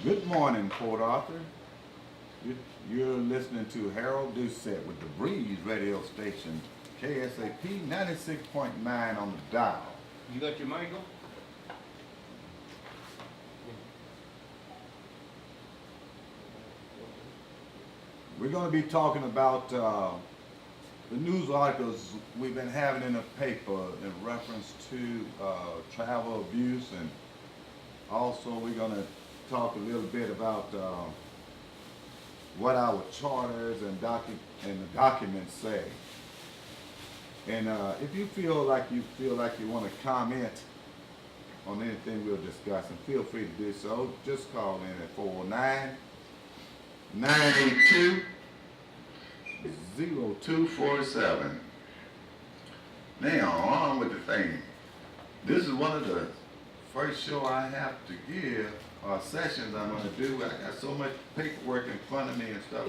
Good morning, Port Arthur. You're listening to Harold Doucet with the Breeze radio station, KSAP 96.9 on the dial. You got your mango? We're going to be talking about the news articles we've been having in the paper in reference to travel abuse, and also we're going to talk a little bit about what our charters and the documents say. And if you feel like you want to comment on anything we'll discuss, and feel free to do so, just call in at 409-982-0247. Now, on with the thing. This is one of the first show I have to give, sessions I'm going to do. I got so much paperwork in front of me and stuff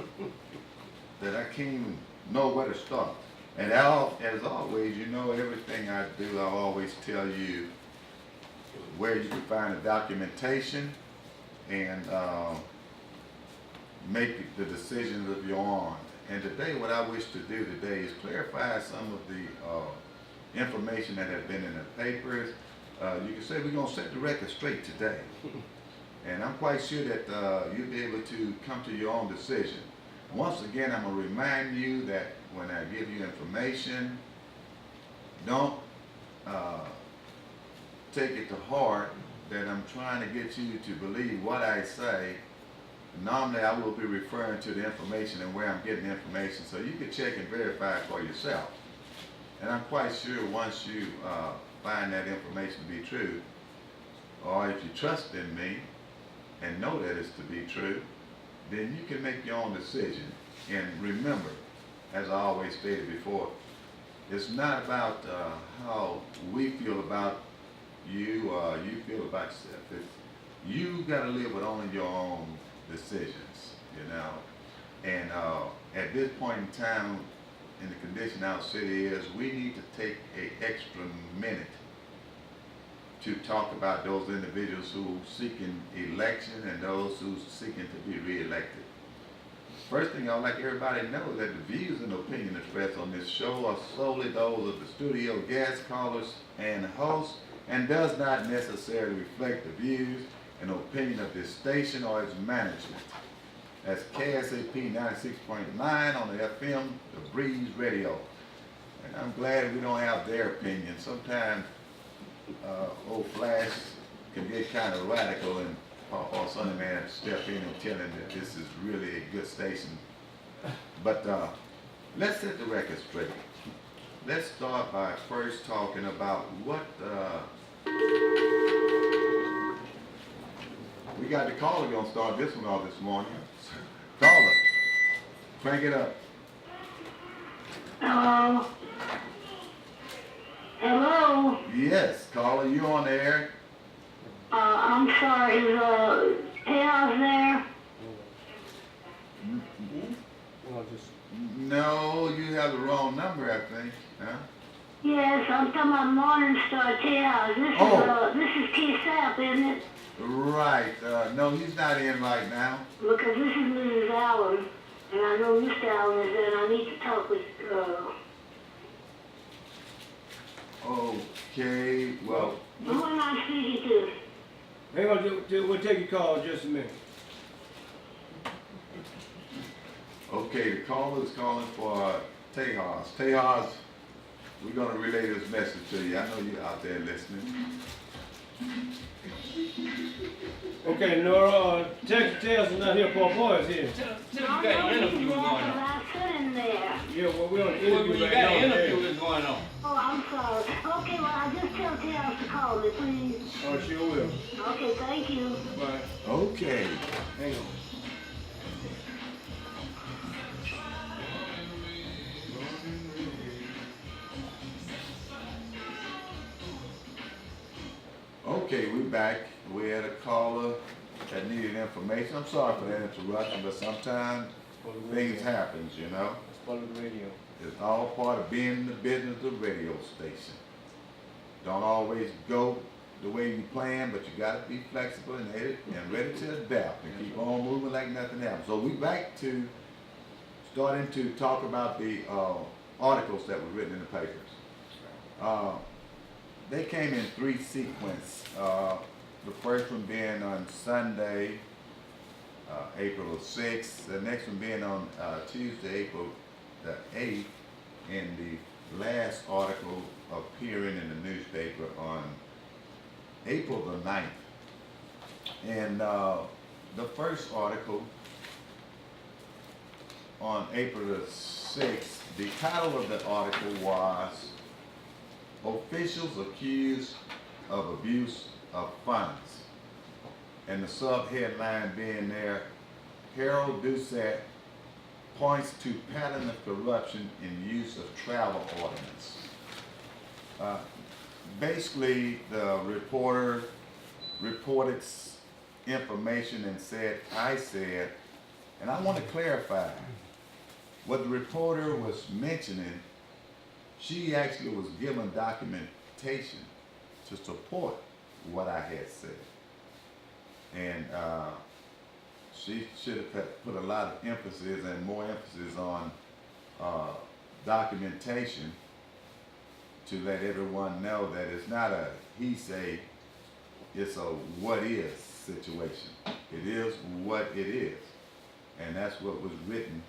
that I can't even know where to start. And as always, you know, everything I do, I always tell you where you can find the documentation and make the decisions of your own. And today, what I wish to do today is clarify some of the information that has been in the papers. You can say we're going to set the record straight today. And I'm quite sure that you'll be able to come to your own decision. Once again, I'm going to remind you that when I give you information, don't take it to heart that I'm trying to get you to believe what I say. Normally, I will be referring to the information and where I'm getting the information, so you can check and verify for yourself. And I'm quite sure once you find that information to be true, or if you trust in me and know that it's to be true, then you can make your own decision. And remember, as I always stated before, it's not about how we feel about you or you feel about yourself. You got to live with only your own decisions, you know. And at this point in time, in the condition our city is, we need to take an extra minute to talk about those individuals who are seeking election and those who are seeking to be re-elected. First thing I'd like everybody to know is that the views and opinions expressed on this show are solely those of the studio guests, callers, and hosts, and does not necessarily reflect the views and opinion of this station or its management. That's KSAP 96.9 on the FM, the Breeze Radio. And I'm glad we don't have their opinion. Sometimes old Flash can get kind of radical, and or Sonny Man step in and tell him that this is really a good station. But let's set the record straight. Let's start by first talking about what we got. The caller gonna start this one off this morning. Caller, crank it up. Hello? Hello? Yes, caller, you on the air? I'm sorry, is chaos there? No, you have the wrong number, I think. Huh? Yes, I'm talking about Morning Star Chaos. This is KSAP, isn't it? Right. No, he's not in right now. Because this is Mrs. Allen, and I know Mr. Allen is there, and I need to talk with, Okay, well. who am I speaking to? Hang on, we'll take your call in just a minute. Okay, the caller is calling for Tejas. Tejas, we're going to relay this message to you. I know you're out there listening. Okay, Nora, Texas Tales is not here, Paul Boy is here. I know he's there, but I sit in there. Yeah, well, we're on an Well, interview you right got now. an interview that's going on. Oh, I'm sorry. Okay, well, I just tell Chaos to call me, please. Oh, sure will. Okay, thank you. Bye. Okay. Hang on. Okay, we're back. We had a caller that needed information. I'm sorry for that interruption, but sometimes things happen, you know. It's part of the radio. It's all part of being in the business of radio station. Don't always go the way you plan, but you gotta be flexible and ready to adapt and keep on moving like nothing else. So we back to starting to talk about the articles that were written in the papers. They came in 3 sequence. The first one being on Sunday, April the 6th. The next one being on Tuesday, April the 8th. And the last article appearing in the newspaper on April the 9th. And the first article on April the 6th, the title of the article was Officials Accused of Abuse of Funds. And the sub-headline being there, Harold Doucet points to pattern of corruption in use of travel ordinance. Basically, the reporter reported information and said, I said, and I want to clarify what the reporter was mentioning. She actually was given documentation to support what I had said. And she should have put a lot of emphasis and more emphasis on documentation to let everyone know that it's not a he say, it's a what is situation. It is what it is. And that's what was written,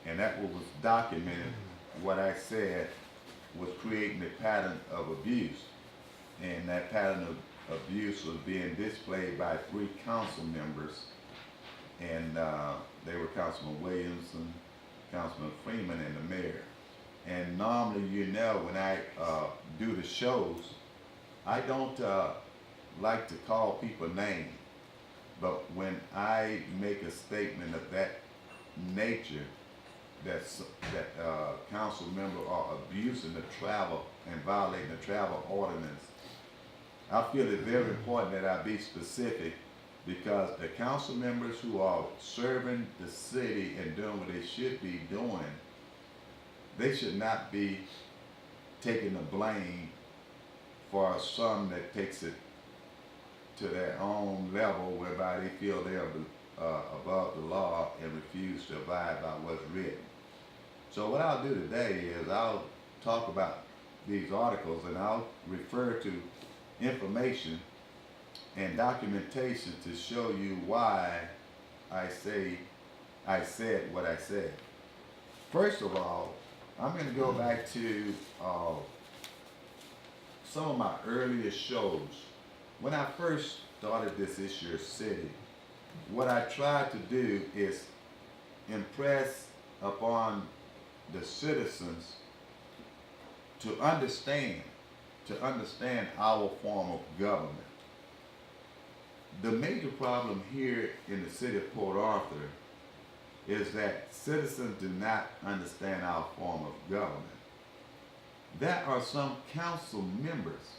and that what was documented. What I said was creating a pattern of abuse, and that pattern of abuse was being displayed by 3 council members, and they were Councilman Williamson, Councilman Freeman, and the mayor. And normally, you know, when I do the shows, I don't like to call people names, but when I make a statement of that nature, that council member are abusing the travel and violating the travel ordinance, I feel it's very important that I be specific, because the council members who are serving the city and doing what they should be doing, they should not be taking the blame for some that takes it to their own level whereby they feel they're above the law and refuse to abide by what's written. So what I'll do today is I'll talk about these articles, and I'll refer to information and documentation to show you why I said what I said. First of all, I'm going to go back to some of my earliest shows. When I first started this issue city, what I tried to do is impress upon the citizens to understand our form of government. The major problem here in the city of Port Arthur is that citizens do not understand our form of government. There are some council members,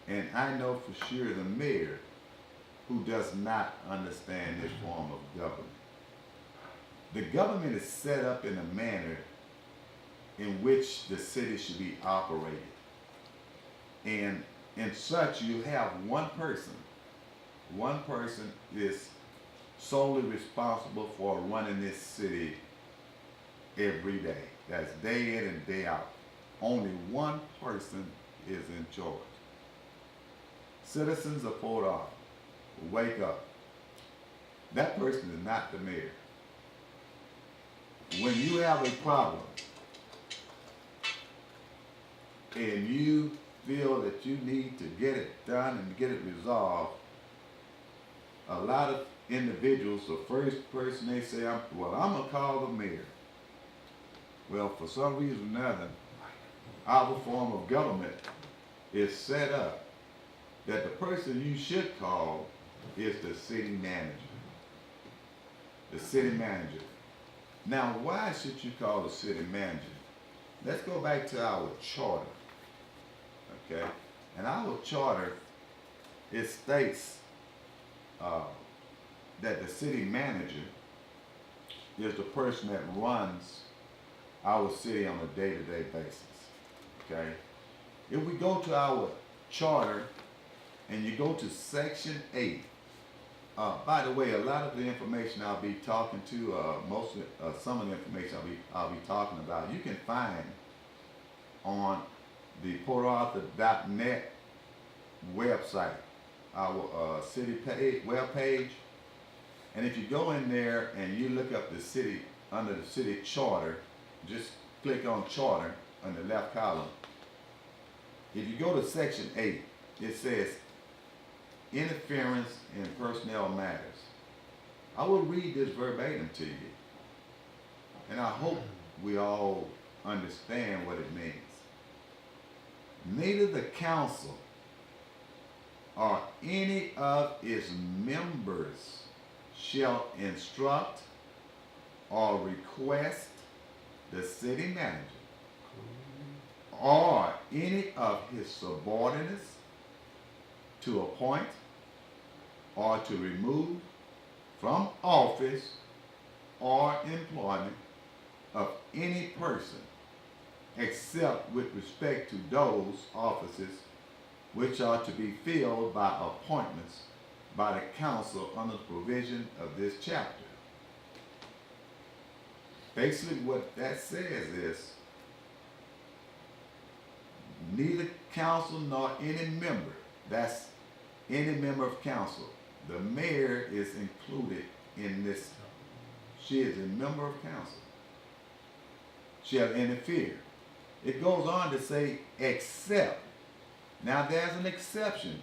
and I know for sure the mayor, who does not understand this form of government. The government is set up in a manner in which the city should be operated. And in such, you have one person. One person is solely responsible for running this city every day. That's day in and day out. Only one person is in charge. Citizens of Port Arthur, wake up. That person is not the mayor. When you have a problem and you feel that you need to get it done and get it resolved, a lot of individuals, the first person they say, I'm going to call the mayor. Well, for some reason or another, our form of government is set up that the person you should call is the city manager. The city manager. Now, why should you call the city manager? Let's go back to our charter. Okay? And our charter, it states that the city manager is the person that runs our city on a day-to-day basis. Okay? If we go to our charter and you go to section 8. By the way, a lot of the information I'll be talking to, some of the information I'll be talking about, you can find on the portarthur.net website, our city web page. And if you go in there and you look up the city, under the city charter, just click on charter on the left column. If you go to section 8, it says interference in personnel matters. I will read this verbatim to you, and I hope we all understand what it means. Neither the council or any of its members shall instruct or request the city manager or any of his subordinates to appoint or to remove from office or employment of any person, except with respect to those offices which are to be filled by appointments by the council under the provision of this chapter. Basically what that says is, neither council nor any member, that's any member of council, the mayor is included in this. She is a member of council, shall interfere. It goes on to say, except. Now there's an exception.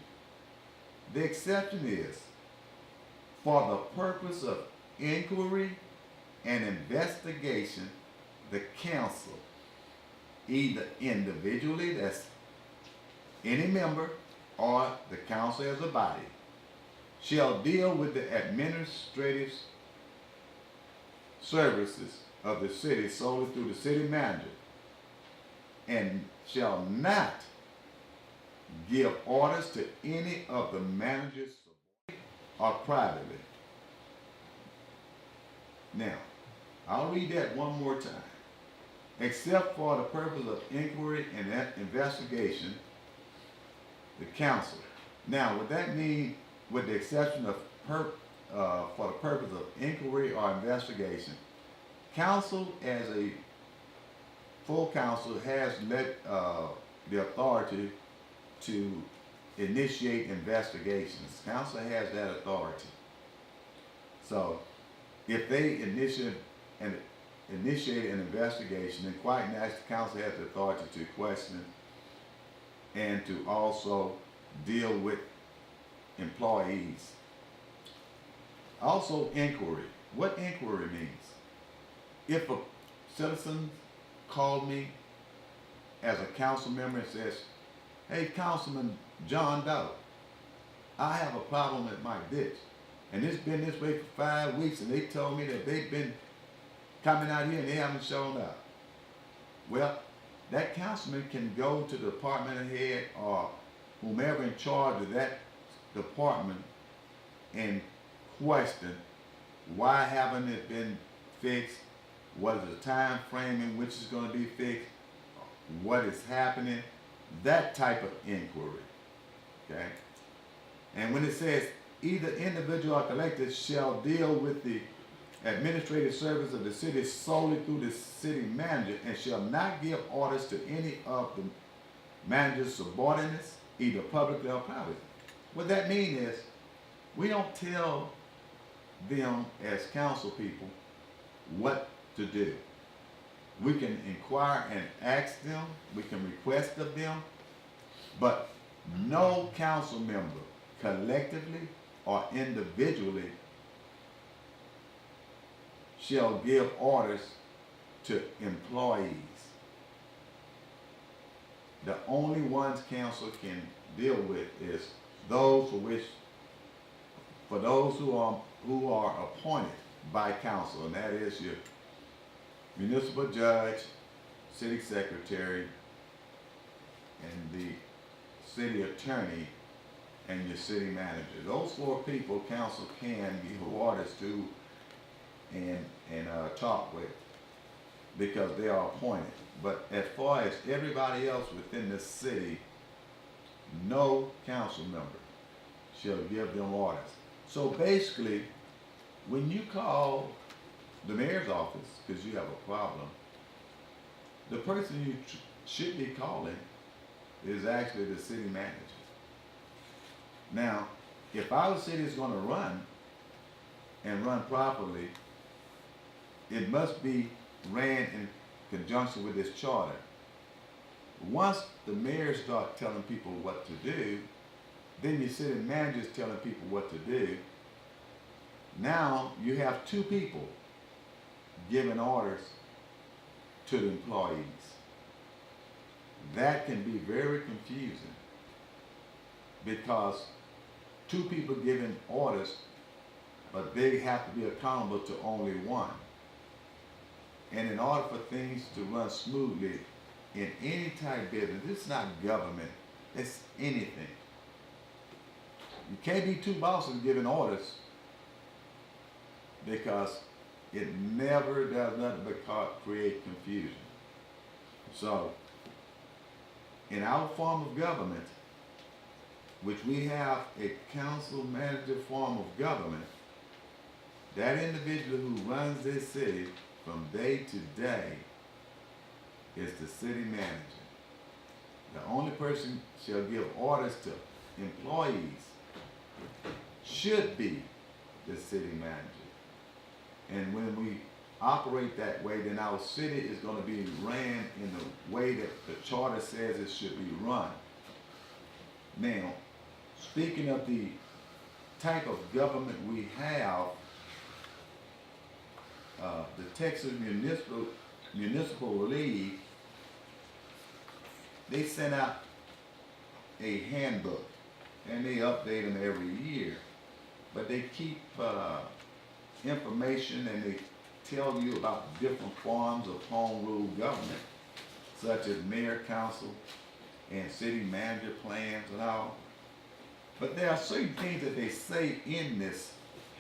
The exception is, for the purpose of inquiry and investigation, the council, either individually, that's any member, or the council as a body, shall deal with the administrative services of the city solely through the city manager, and shall not give orders to any of the managers or privately. Now, I'll read that one more time. Except for the purpose of inquiry and investigation, the council. Now, what that means, with the exception of for the purpose of inquiry or investigation, council as a full council has the authority to initiate investigations. Council has that authority. So, if they initiate an investigation, then quite naturally, the council has the authority to question and to also deal with employees. Also, inquiry. What inquiry means? If a citizen called me as a council member and says, "Hey, Councilman John Doe, I have a problem at my ditch, and it's been this way for 5 weeks, and they told me that they've been coming out here and they haven't shown up." Well, that councilman can go to the department head or whomever in charge of that department and question, why haven't it been fixed? What is the time frame in which it's going to be fixed? What is happening? That type of inquiry. Okay? And when it says either individual or collective shall deal with the administrative service of the city solely through the city manager and shall not give orders to any of the manager's subordinates, either publicly or privately. What that means is, we don't tell them as council people what to do. We can inquire and ask them, we can request of them, but no council member, collectively or individually, shall give orders to employees. The only ones council can deal with is those for those who are appointed by council, and that is your municipal judge, city secretary, and the city attorney, and your city manager. Those 4 people council can give orders to and talk with, because they are appointed. But as far as everybody else within the city, no council member shall give them orders. So basically, when you call the mayor's office because you have a problem, the person you should be calling is actually the city manager. Now, if our city is going to run and run properly, it must be ran in conjunction with this charter. Once the mayor starts telling people what to do, then your city manager is telling people what to do. Now you have two people giving orders to the employees. That can be very confusing because two people giving orders, but they have to be accountable to only one. And in order for things to run smoothly in any type of business, it's not government, it's anything. You can't be two bosses giving orders because it never does nothing but create confusion. So, in our form of government, which we have a council manager form of government, that individual who runs this city from day to day is the city manager. The only person shall give orders to employees should be the city manager. And when we operate that way, then our city is going to be ran in the way that the charter says it should be run. Now, speaking of the type of government we have, the Texas Municipal League, they sent out a handbook, and they update them every year. But they keep information, and they tell you about different forms of home rule government, such as mayor, council, and city manager plans and all. But there are certain things that they say in this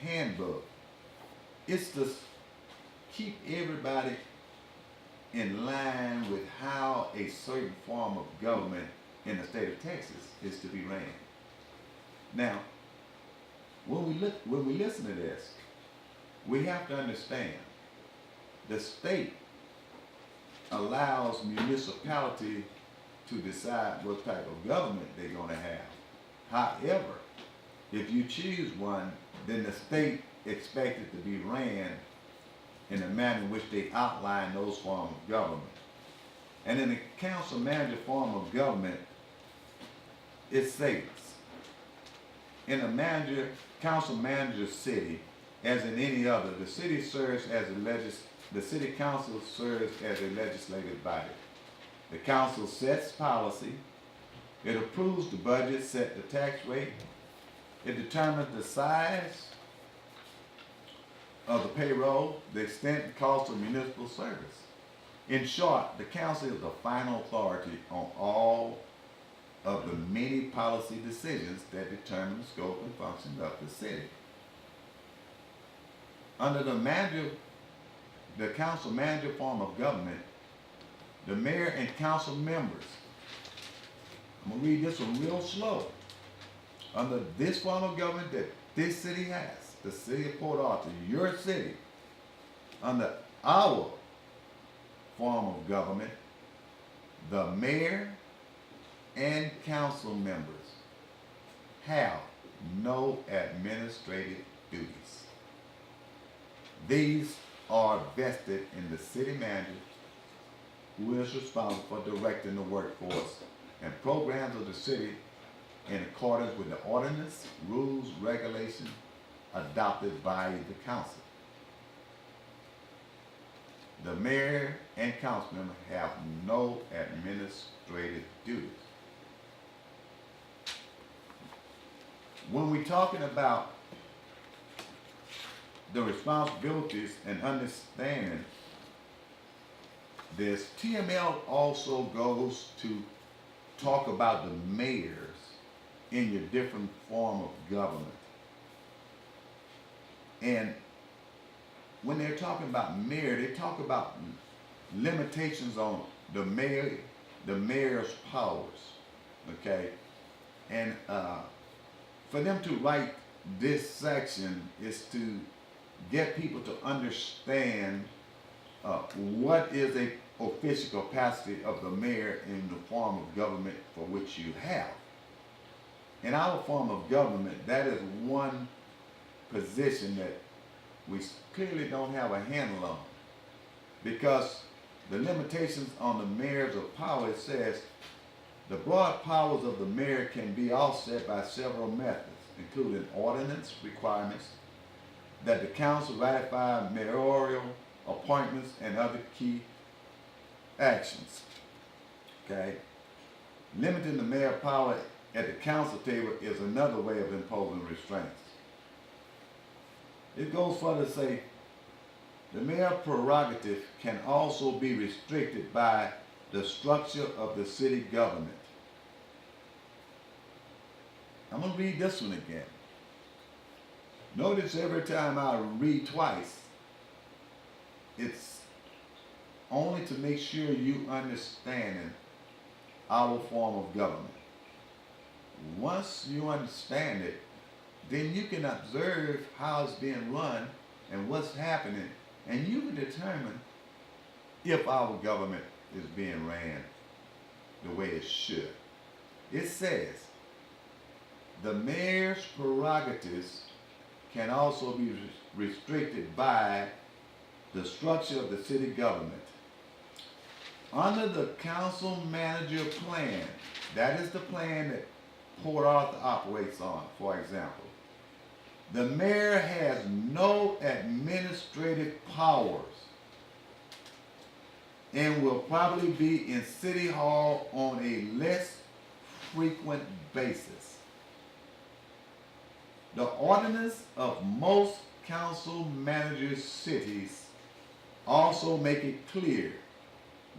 handbook. It's to keep everybody in line with how a certain form of government in the state of Texas is to be ran. Now, when we listen to this, we have to understand the state allows municipality to decide what type of government they're going to have. However, if you choose one, then the state expects it to be ran in the manner in which they outline those forms of government. And in the council manager form of government, it states, in a council manager city, as in any other, the city serves as the city council serves as a legislative body. The council sets policy, it approves the budget, sets the tax rate, it determines the size of the payroll, the extent and cost of municipal service. In short, the council is the final authority on all of the many policy decisions that determine the scope and function of the city. Under the council manager form of government, the mayor and council members, I'm going to read this one real slow. Under this form of government that this city has, the city of Port Arthur, your city, under our form of government, the mayor and council members have no administrative duties. These are vested in the city manager, who is responsible for directing the workforce and programs of the city in accordance with the ordinance, rules, regulations adopted by the council. The mayor and council member have no administrative duties. When we're talking about the responsibilities and understanding this, TML also goes to talk about the mayors in your different form of government. And when they're talking about mayor, they talk about limitations on the mayor's powers. Okay? And for them to write this section is to get people to understand what is a official capacity of the mayor in the form of government for which you have. In our form of government, that is one position that we clearly don't have a handle on, because the limitations on the mayors of power, it says the broad powers of the mayor can be offset by several methods, including ordinance requirements, that the council ratify mayoral appointments and other key actions. Okay? Limiting the mayor power at the council table is another way of imposing restraints. It goes further to say the mayor's prerogative can also be restricted by the structure of the city government. I'm going to read this one again. Notice every time I read twice, it's only to make sure you understand our form of government. Once you understand it, then you can observe how it's being run and what's happening, and you can determine if our government is being ran the way it should. It says the mayor's prerogatives can also be restricted by the structure of the city government. Under the council manager plan, that is the plan that Port Arthur operates on, for example, the mayor has no administrative powers and will probably be in City Hall on a less frequent basis. The ordinance of most council managers' cities also make it clear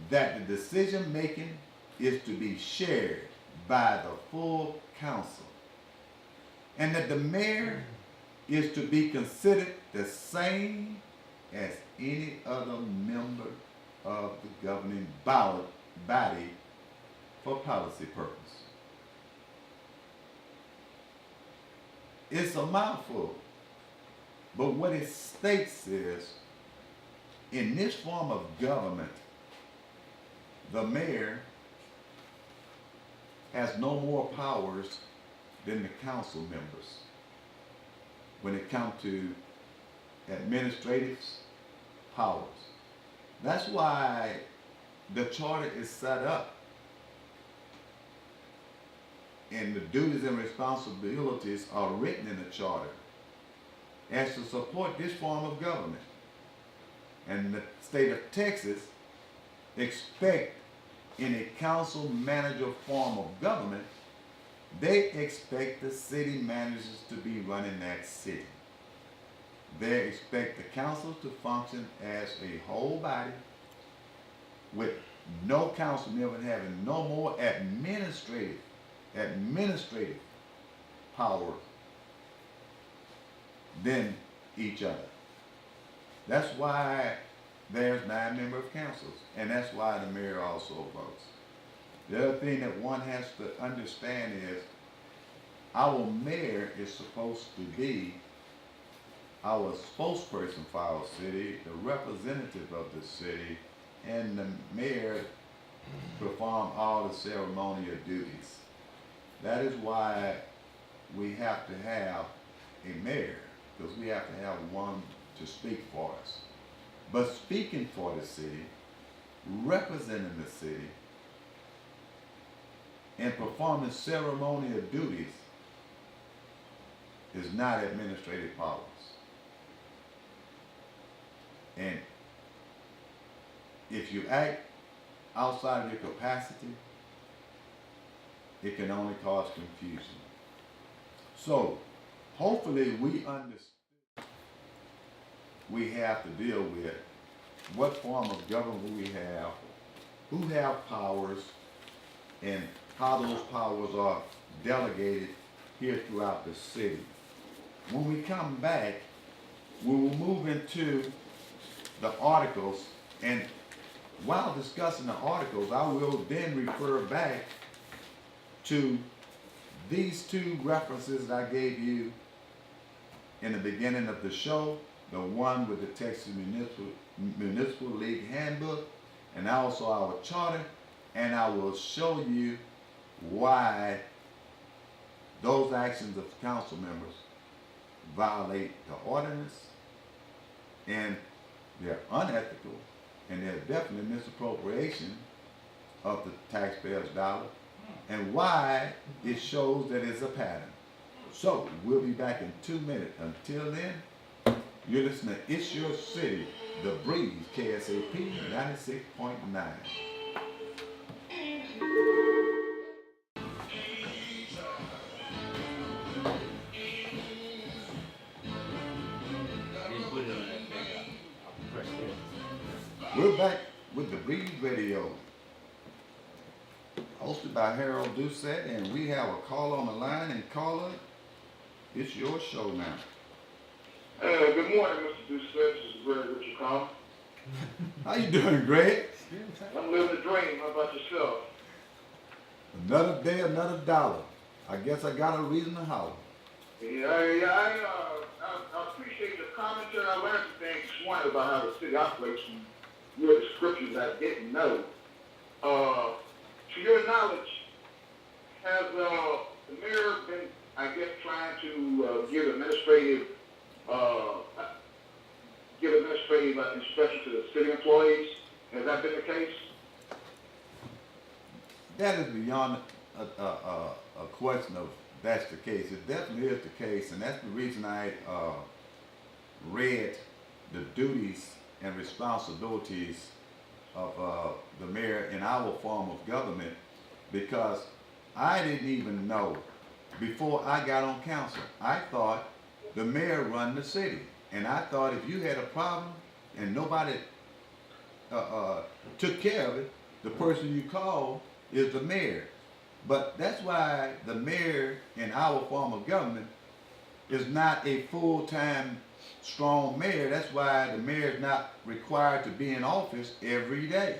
that the decision making is to be shared by the full council, and that the mayor is to be considered the same as any other member of the governing body for policy purpose. It's a mouthful, but what it states is, in this form of government, the mayor has no more powers than the council members when it comes to administrative powers. That's why the charter is set up, and the duties and responsibilities are written in the charter as to support this form of government. And the state of Texas expect in a council manager form of government, they expect the city managers to be running that city. They expect the council to function as a whole body with no council member having no more administrative power than each other. That's why there's 9 members of councils, and that's why the mayor also votes. The other thing that one has to understand is our mayor is supposed to be our spokesperson for our city, the representative of the city, and the mayor perform all the ceremonial duties. That is why we have to have a mayor, because we have to have one to speak for us. But speaking for the city, representing the city, and performing ceremonial duties is not administrative powers. And if you act outside of your capacity, it can only cause confusion. So, hopefully we understand we have to deal with what form of government we have, who have powers, and how those powers are delegated here throughout the city. When we come back, we will move into the articles, and while discussing the articles, I will then refer back to these two references that I gave you in the beginning of the show, the one with the Texas Municipal League Handbook, and also our charter, and I will show you why those actions of council members violate the ordinance, and they're unethical, and they're definitely misappropriation of the taxpayers' dollar, and why it shows that it's a pattern. So, we'll be back in 2 minutes. Until then, you're listening to It's Your City, The Breeze, KSAP 96.9. We're back with The Breeze Radio, hosted by Harold Doucet, and we have a caller on the line, and caller, it's your show now. Good morning, Mr. Doucet. This is Greg Richard Kounce. How you doing, Greg? I'm living the dream. How about yourself? Another day, another dollar. I guess I got a reason to holler. Yeah, I appreciate your commentary. I learned some things this morning about how the city operates from your descriptions I didn't know. To your knowledge, has the mayor been, I guess, trying to give administrative instruction to the city employees? Has that been the case? That is beyond a question of that's the case. It definitely is the case, and that's the reason I read the duties and responsibilities of the mayor in our form of government, because I didn't even know before I got on council. I thought the mayor run the city, and I thought if you had a problem and nobody took care of it, the person you call is the mayor. But that's why the mayor in our form of government is not a full-time strong mayor. That's why the mayor is not required to be in office every day.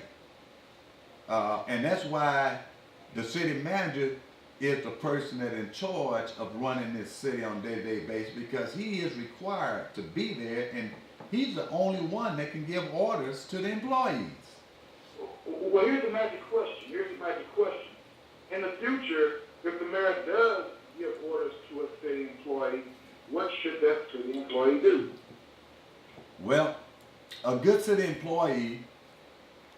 And that's why the city manager is the person that's in charge of running this city on a day-to-day basis, because he is required to be there, and he's the only one that can give orders to the employees. Well, here's the magic question. In the future, if the mayor does give orders to a city employee, what should that city employee do? Well, a good city employee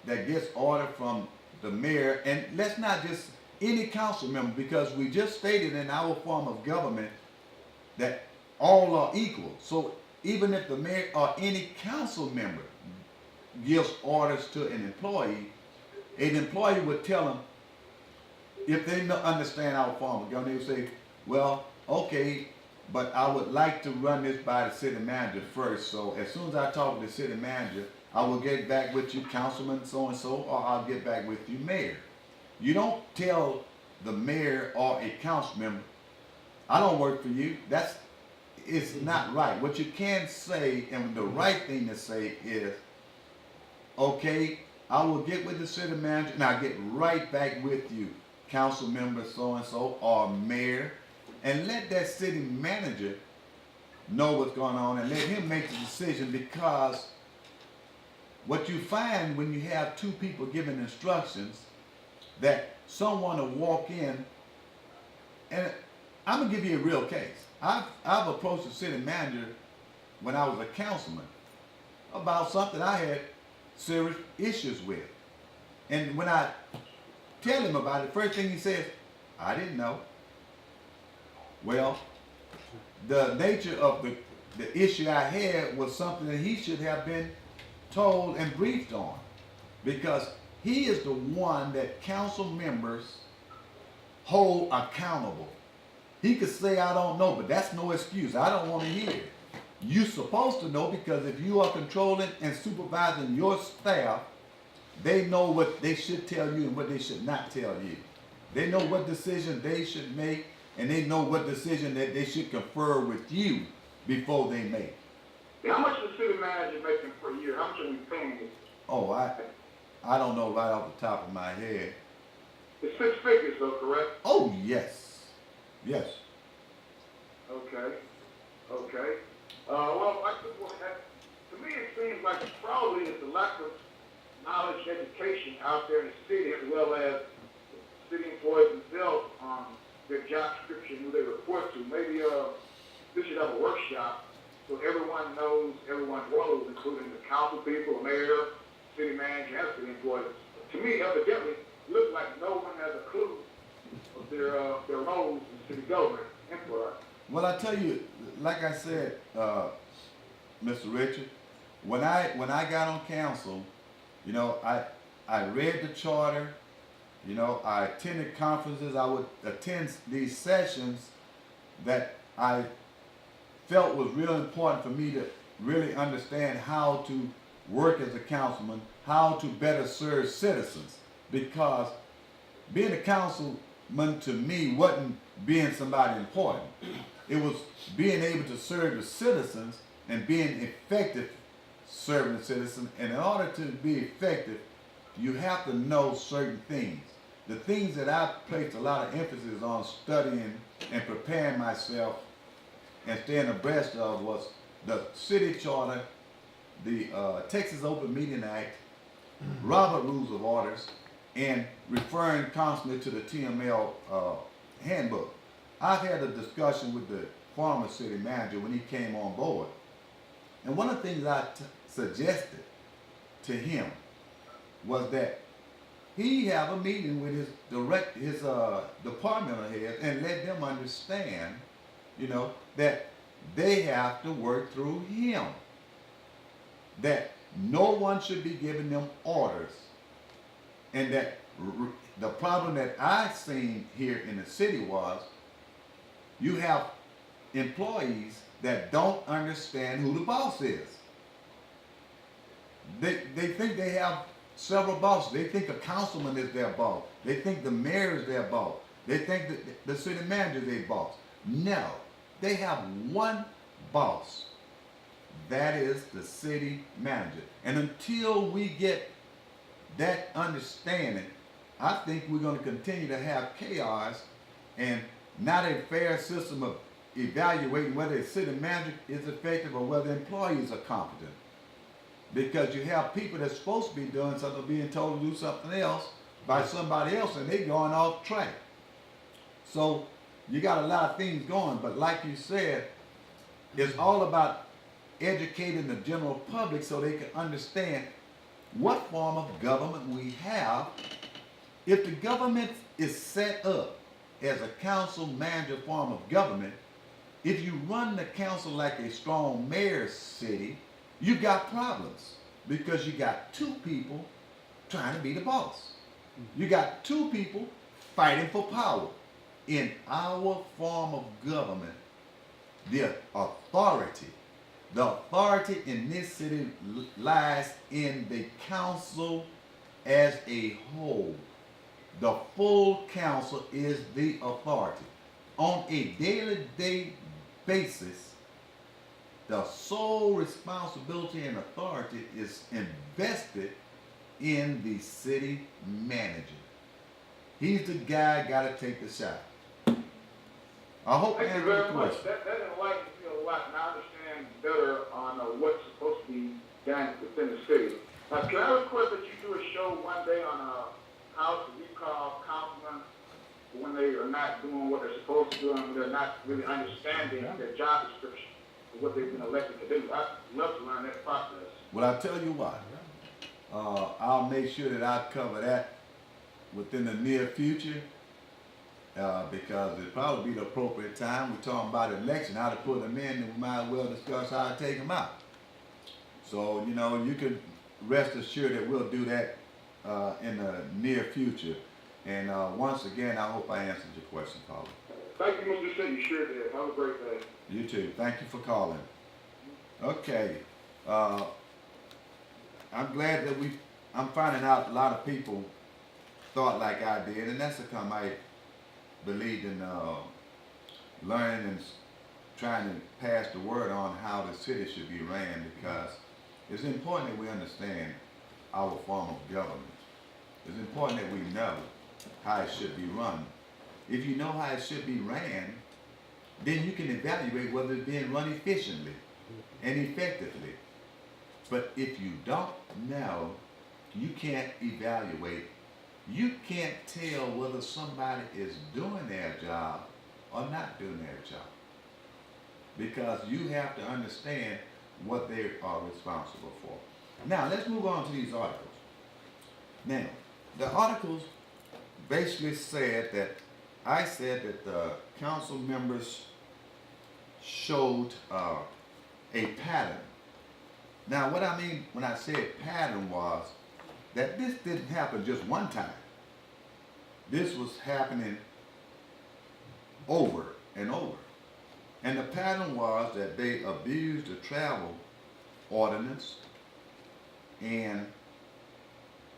that gets order from the mayor, and let's not just any council member, because we just stated in our form of government that all are equal. So even if the mayor or any council member gives orders to an employee would tell them, if they understand our form of government, they would say, well, okay, but I would like to run this by the city manager first. So as soon as I talk to the city manager, I will get back with you, councilman so-and-so, or I'll get back with you, mayor. You don't tell the mayor or a council member, I don't work for you. It's not right. What you can say, and the right thing to say is, okay, I will get with the city manager and I'll get right back with you, council member so-and-so or mayor, and let that city manager know what's going on and let him make the decision. Because what you find when you have two people giving instructions, that someone will walk in, and I'm gonna give you a real case. I've approached the city manager when I was a councilman about something I had serious issues with, and when I tell him about it, first thing he says, I didn't know. Well, the nature of the issue I had was something that he should have been told and briefed on, because he is the one that council members hold accountable. He could say, I don't know, but that's no excuse. I don't want to hear it. You're supposed to know, because if you are controlling and supervising your staff, they know what they should tell you and what they should not tell you. They know what decision they should make, and they know what decision that they should confer with you before they make. How much is the city manager making per year? How much are we paying him? Oh, I don't know right off the top of my head. It's 6 figures though, correct? Oh, yes. Yes. Okay. Okay. Well, to me, it seems like probably it's the lack of knowledge, education out there in the city, as well as city employees themselves on their job description, who they report to. Maybe we should have a workshop so everyone knows everyone's roles, including the council people, the mayor, city manager, and city employees. To me, evidently, it looks like no one has a clue of their roles in city government employees. Well, I tell you, like I said, Mr. Richard, when I got on council, you know, I read the charter, you know, I attended conferences, I would attend these sessions that I felt was real important for me to really understand how to work as a councilman, how to better serve citizens. Because being a councilman to me wasn't being somebody important. It was being able to serve the citizens and being effective serving the citizens. And in order to be effective, you have to know certain things. The things that I placed a lot of emphasis on studying and preparing myself and staying abreast of was the city charter, the Texas Open Meeting Act, Robert Rules of Orders, and referring constantly to the TML handbook. I've had a discussion with the former city manager when he came on board. And one of the things I suggested to him was that he have a meeting with his departmental heads and let them understand, you know, that they have to work through him. That no one should be giving them orders. And that the problem that I seen here in the city was you have employees that don't understand who the boss is. They think they have several bosses. They think a councilman is their boss. They think the mayor is their boss. They think that the city manager is their boss. No, they have one boss. That is the city manager. And until we get that understanding, I think we're going to continue to have chaos and not a fair system of evaluating whether a city manager is effective or whether employees are competent. Because you have people that's supposed to be doing something being told to do something else by somebody else and they're going off track. So you got a lot of things going, but like you said, it's all about educating the general public so they can understand what form of government we have. If the government is set up as a council manager form of government, if you run the council like a strong mayor's city, you got problems because you got two people trying to be the boss. You got two people fighting for power. In our form of government, the authority in this city lies in the council as a whole. The full council is the authority. On a day-to-day basis, the sole responsibility and authority is invested in the city manager. He's the guy got to take the shot. I hope Thank I you answered the very much. question. That enlightens me a lot, and I understand better on what's supposed to be done within the city. Can I request that you do a show one day on how to recall councilmen when they are not doing what they're supposed to do and they're not really understanding their job description of what they've been elected to do? I'd love to learn that process. Well, I'll tell you what. I'll make sure that I cover that within the near future because it'll probably be the appropriate time. We're talking about election, how to put them in, and we might as well discuss how to take them out. So, you know, you can rest assured that we'll do that in the near future. And once again, I hope I answered your question, caller. Thank you, Mr. City. You sure did. Have a great day. You too. Thank you for calling. Okay. I'm glad that I'm finding out a lot of people thought like I did, and that's because I believed in learning and trying to pass the word on how the city should be ran, because it's important that we understand our form of government. It's important that we know how it should be run. If you know how it should be ran, then you can evaluate whether it's being run efficiently and effectively. But if you don't know, you can't evaluate. You can't tell whether somebody is doing their job or not doing their job. Because you have to understand what they are responsible for. Now, let's move on to these articles. Now, the articles basically said that I said that the council members showed a pattern. Now, what I mean when I said pattern was that this didn't happen just one time. This was happening over and over. And the pattern was that they abused the travel ordinance, and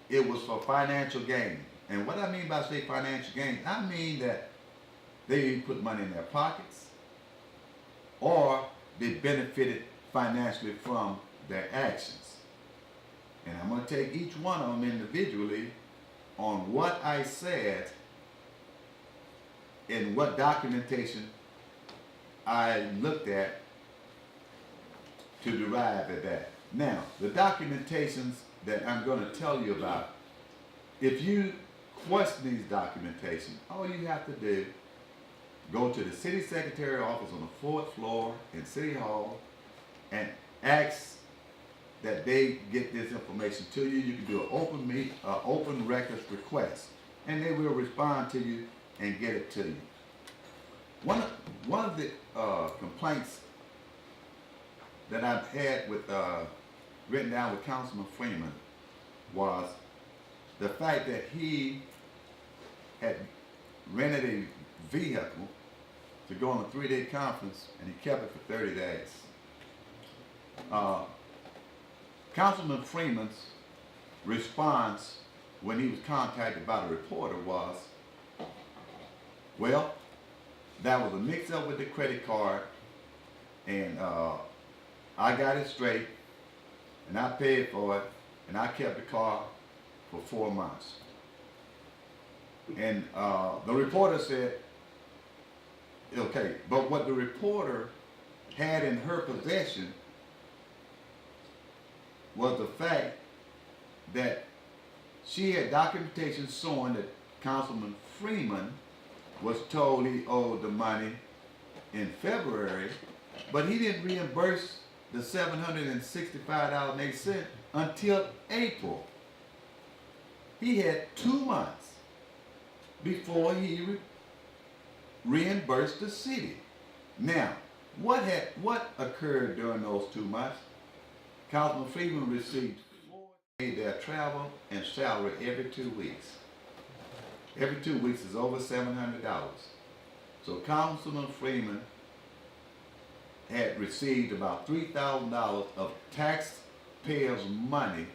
it was for financial gain. And what I mean by say financial gain, I mean that they put money in their pockets or they benefited financially from their actions. And I'm going to take each one of them individually on what I said and what documentation I looked at to derive at that. Now, the documentations that I'm going to tell you about, if you question these documentation, all you have to do, go to the city secretary office on the 4th floor in City Hall and ask that they get this information to you. You can do an open records request, and they will respond to you and get it to you. One of the complaints that I've had with written down with Councilman Freeman was the fact that he had rented a vehicle to go on a 3-day conference, and he kept it for 30 days. Councilman Freeman's response when he was contacted by the reporter was, well, that was a mix-up with the credit card, and I got it straight, and I paid for it, and I kept the car for 4 months. And the reporter said, okay, but what the reporter had in her possession was the fact that she had documentation showing that Councilman Freeman was told he owed the money in February, but he didn't reimburse the $765.08 until April. He had 2 months before he reimbursed the city. Now, what occurred during those 2 months? Councilman Freeman received their travel and salary every 2 weeks. Every 2 weeks is over $700. So Councilman Freeman had received about $3,000 of taxpayers' money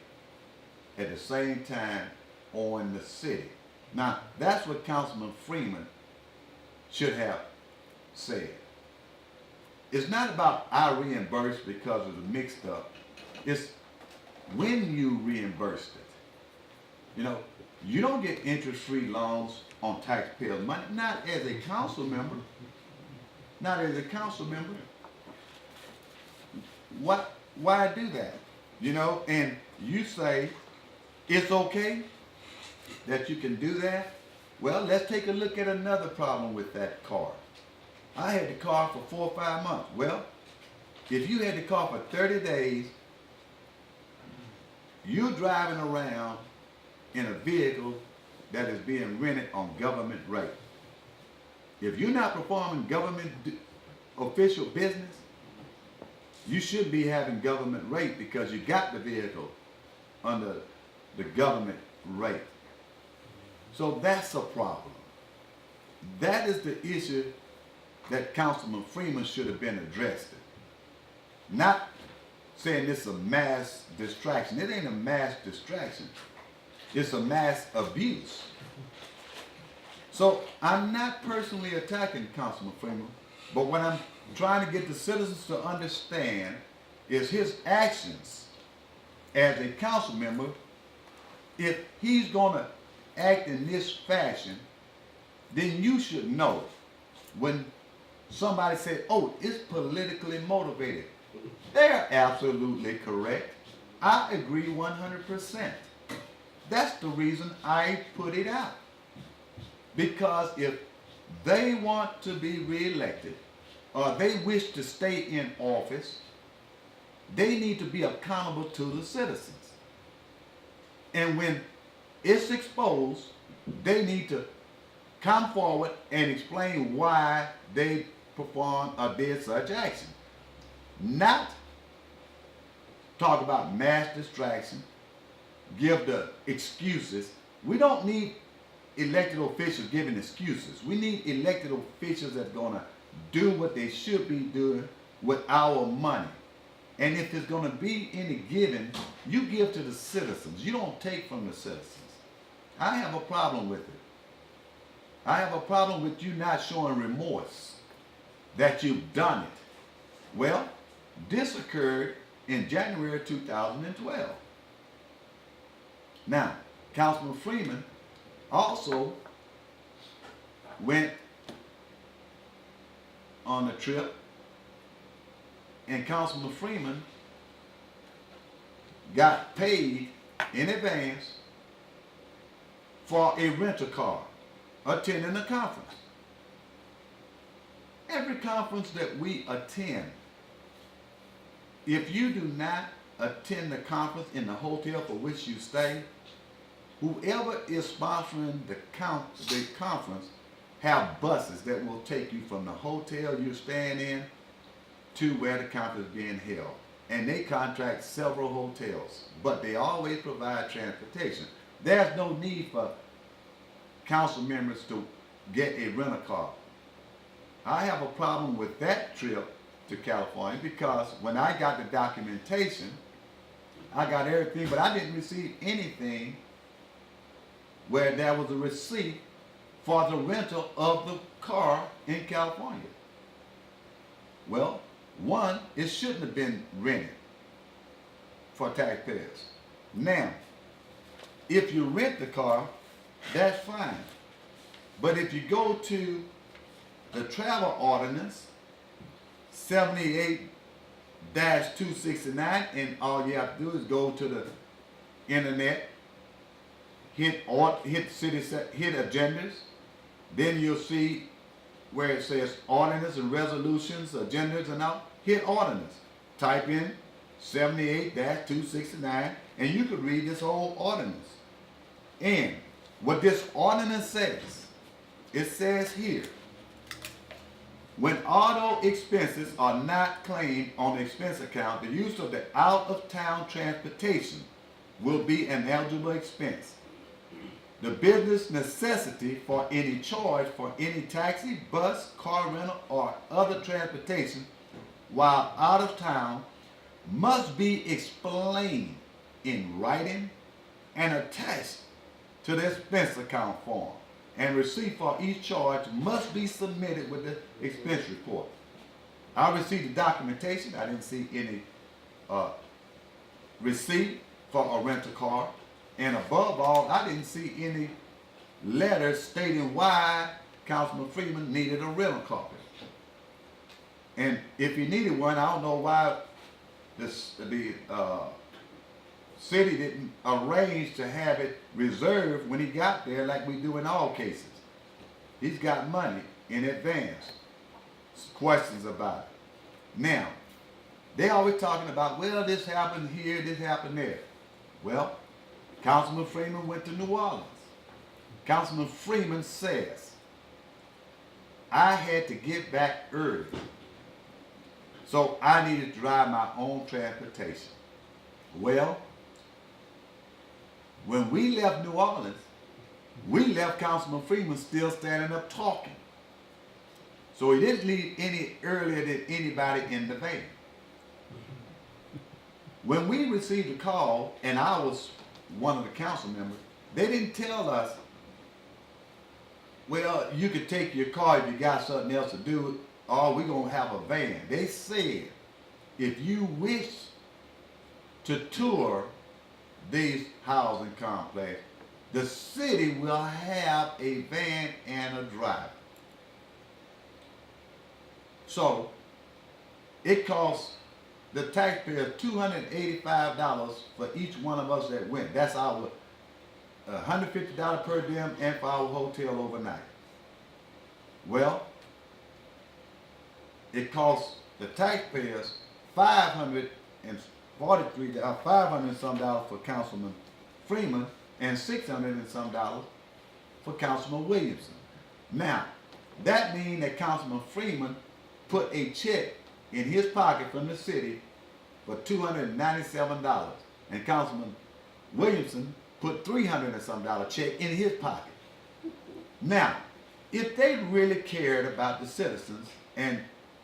at the same time owing the city. Now, that's what Councilman Freeman should have said. It's not about I reimbursed because it was mixed up. It's when you reimbursed it. You know, you don't get interest-free loans on taxpayers' money, not as a council member. Not as a council member. Why do that? You know, and you say it's okay that you can do that. Well, let's take a look at another problem with that car. I had the car for 4 or 5 months. Well, if you had the car for 30 days, you're driving around in a vehicle that is being rented on government rate. If you're not performing government official business, you should be having government rate because you got the vehicle under the government rate. So that's a problem. That is the issue that Councilman Freeman should have been addressed. Not saying this is a mass distraction. It ain't a mass distraction. It's a mass abuse. So I'm not personally attacking Councilman Freeman, but what I'm trying to get the citizens to understand is his actions as a council member. If he's going to act in this fashion, then you should know when somebody said, oh, it's politically motivated. They're absolutely correct. I agree 100%. That's the reason I put it out. Because if they want to be reelected or they wish to stay in office, they need to be accountable to the citizens. And when it's exposed, they need to come forward and explain why they performed or did such action. Not talk about mass distraction, give the excuses. We don't need elected officials giving excuses. We need elected officials that's gonna do what they should be doing with our money. And if there's gonna be any giving, you give to the citizens. You don't take from the citizens. I have a problem with it. I have a problem with you not showing remorse that you've done it. Well, this occurred in January 2012. Now, Councilman Freeman also went on a trip, and Councilman Freeman got paid in advance for a rental car attending a conference. Every conference that we attend, if you do not attend the conference in the hotel for which you stay, whoever is sponsoring the conference have buses that will take you from the hotel you're staying in to where the conference is being held. And they contract several hotels, but they always provide transportation. There's no need for council members to get a rental car. I have a problem with that trip to California because when I got the documentation, I got everything, but I didn't receive anything where there was a receipt for the rental of the car in California. Well, one, it shouldn't have been rented for taxpayers. Now, if you rent the car, that's fine. But if you go to the travel ordinance 78-269, and all you have to do is go to the internet, hit agendas, then you'll see where it says ordinance and resolutions, agendas and all. Hit ordinance. Type in 78-269, and you could read this whole ordinance. And what this ordinance says, it says here, when auto expenses are not claimed on the expense account, the use of the out-of-town transportation will be an eligible expense. The business necessity for any charge for any taxi, bus, car rental, or other transportation while out of town must be explained in writing and attached to the expense account form, and receipt for each charge must be submitted with the expense report. I received the documentation. I didn't see any receipt for a rental car. And above all, I didn't see any letters stating why Councilman Freeman needed a rental car. And if he needed one, I don't know why the city didn't arrange to have it reserved when he got there like we do in all cases. He's got money in advance. Questions about it. Now, they always talking about, well, this happened here, this happened there. Well, Councilman Freeman went to New Orleans. Councilman Freeman says, I had to get back early, so I needed to drive my own transportation. Well, when we left New Orleans, we left Councilman Freeman still standing up talking. So he didn't leave any earlier than anybody in the van. When we received a call, and I was one of the council members, they didn't tell us, well, you could take your car if you got something else to do, or we're going to have a van. They said, if you wish to tour these housing complexes, the city will have a van and a driver. So it costs the taxpayer $285 for each one of us that went. That's our $150 per diem and for our hotel overnight. Well, it costs the taxpayers $500 and some dollars for Councilman Freeman and $600 and some dollars for Councilman Williamson. Now, that means that Councilman Freeman put a check in his pocket from the city for $297, and Councilman Williamson put $300 and some dollar check in his pocket. Now, if they really cared about the citizens and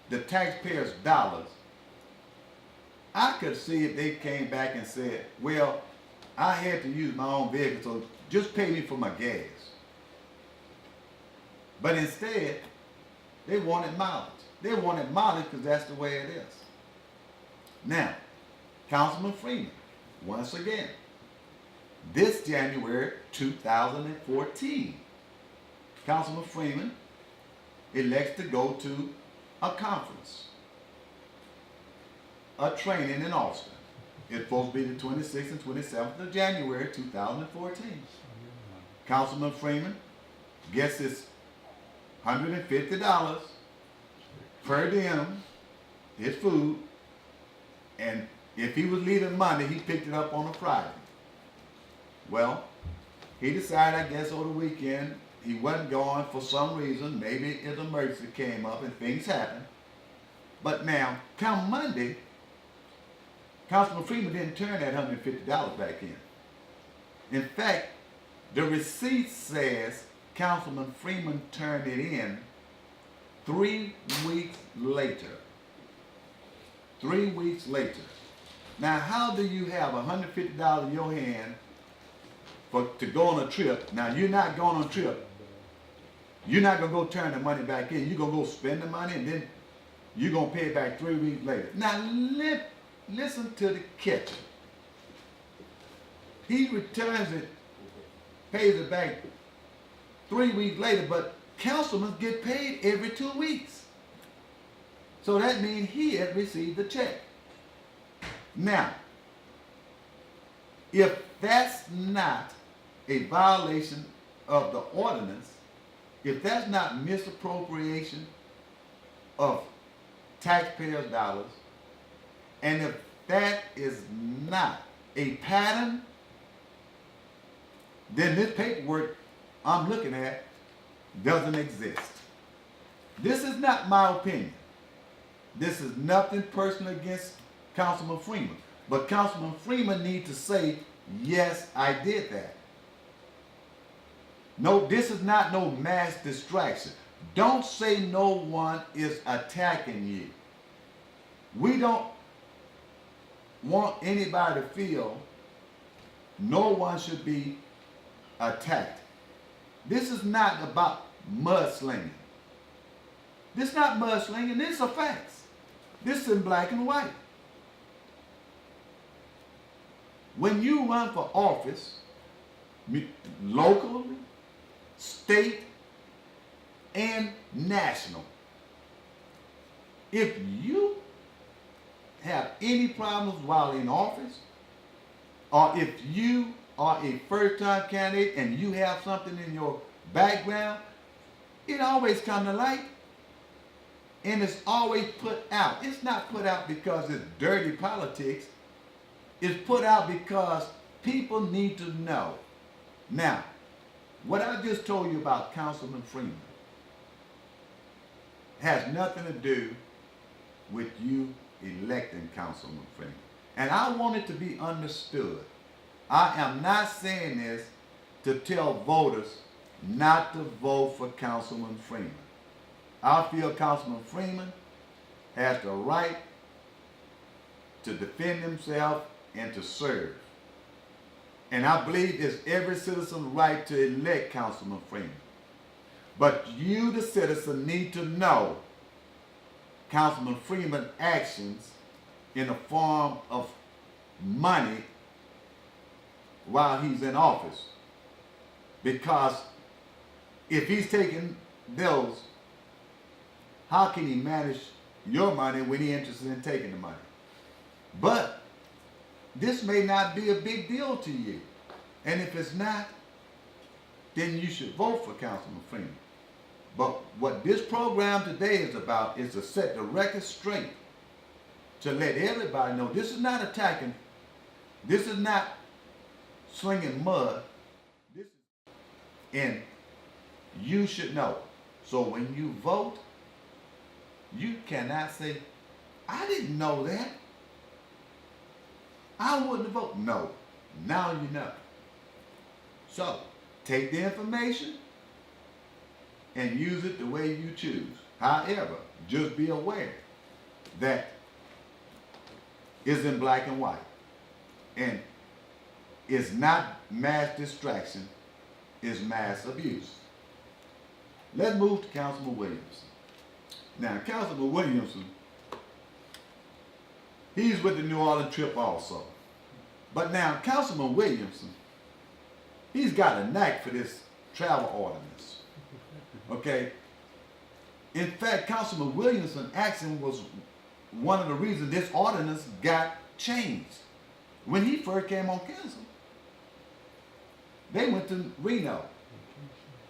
the taxpayers' dollars, I could see if they came back and said, well, I had to use my own vehicle, so just pay me for my gas. But instead, they wanted mileage. They wanted mileage because that's the way it is. Now, Councilman Freeman, once again, this January 2014, Councilman Freeman elects to go to a conference, a training in Austin. It's supposed to be the 26th and 27th of January 2014. Councilman Freeman gets his $150 per diem, his food, and if he was leaving Monday, he picked it up on a Friday. Well, he decided, I guess, over the weekend, he wasn't going for some reason. Maybe an emergency came up and things happened. But now, come Monday, Councilman Freeman didn't turn that $150 back in. In fact, the receipt says Councilman Freeman turned it in 3 weeks later. 3 weeks later. Now, how do you have $150 in your hand to go on a trip? Now, you're not going on a trip. You're not going to go turn the money back in. You're going to go spend the money and then you're going to pay it back 3 weeks later. Now, listen to the catch. He returns it, pays it back 3 weeks later, but councilmen get paid every 2 weeks. So that means he had received the check. Now, if that's not a violation of the ordinance, if that's not misappropriation of taxpayers' dollars, and if that is not a pattern, then this paperwork I'm looking at doesn't exist. This is not my opinion. This is nothing personal against Councilman Freeman. But Councilman Freeman needs to say, yes, I did that. No, this is not no mass distraction. Don't say no one is attacking you. We don't want anybody to feel no one should be attacked. This is not about mudslinging. This is not mudslinging, this is facts. This is in black and white. When you run for office, locally, state, and national, if you have any problems while in office, or if you are a first-time candidate and you have something in your background, it always comes to light. And it's always put out. It's not put out because it's dirty politics. It's put out because people need to know. Now, what I just told you about Councilman Freeman has nothing to do with you electing Councilman Freeman. And I want it to be understood. I am not saying this to tell voters not to vote for Councilman Freeman. I feel Councilman Freeman has the right to defend himself and to serve. And I believe it's every citizen's right to elect Councilman Freeman. But you, the citizen, need to know Councilman Freeman's actions in the form of money while he's in office. Because if he's taking those how can he manage your money when he's interested in taking the money? But this may not be a big deal to you. And if it's not, then you should vote for Councilman Freeman. But what this program today is about is to set the record straight, to let everybody know this is not attacking, this is not slinging mud, this is, and you should know. So when you vote, you cannot say, I didn't know that, I wouldn't vote. No, now you know. So take the information and use it the way you choose. However, just be aware that it's in black and white. And it's not mass distraction, it's mass abuse. Let's move to Councilman Williamson. Now, Councilman Williamson, he's with the New Orleans trip also. But now, Councilman Williamson, he's got a knack for this travel ordinance. Okay? In fact, Councilman Williamson's action was one of the reasons this ordinance got changed. When he first came on council, they went to Reno.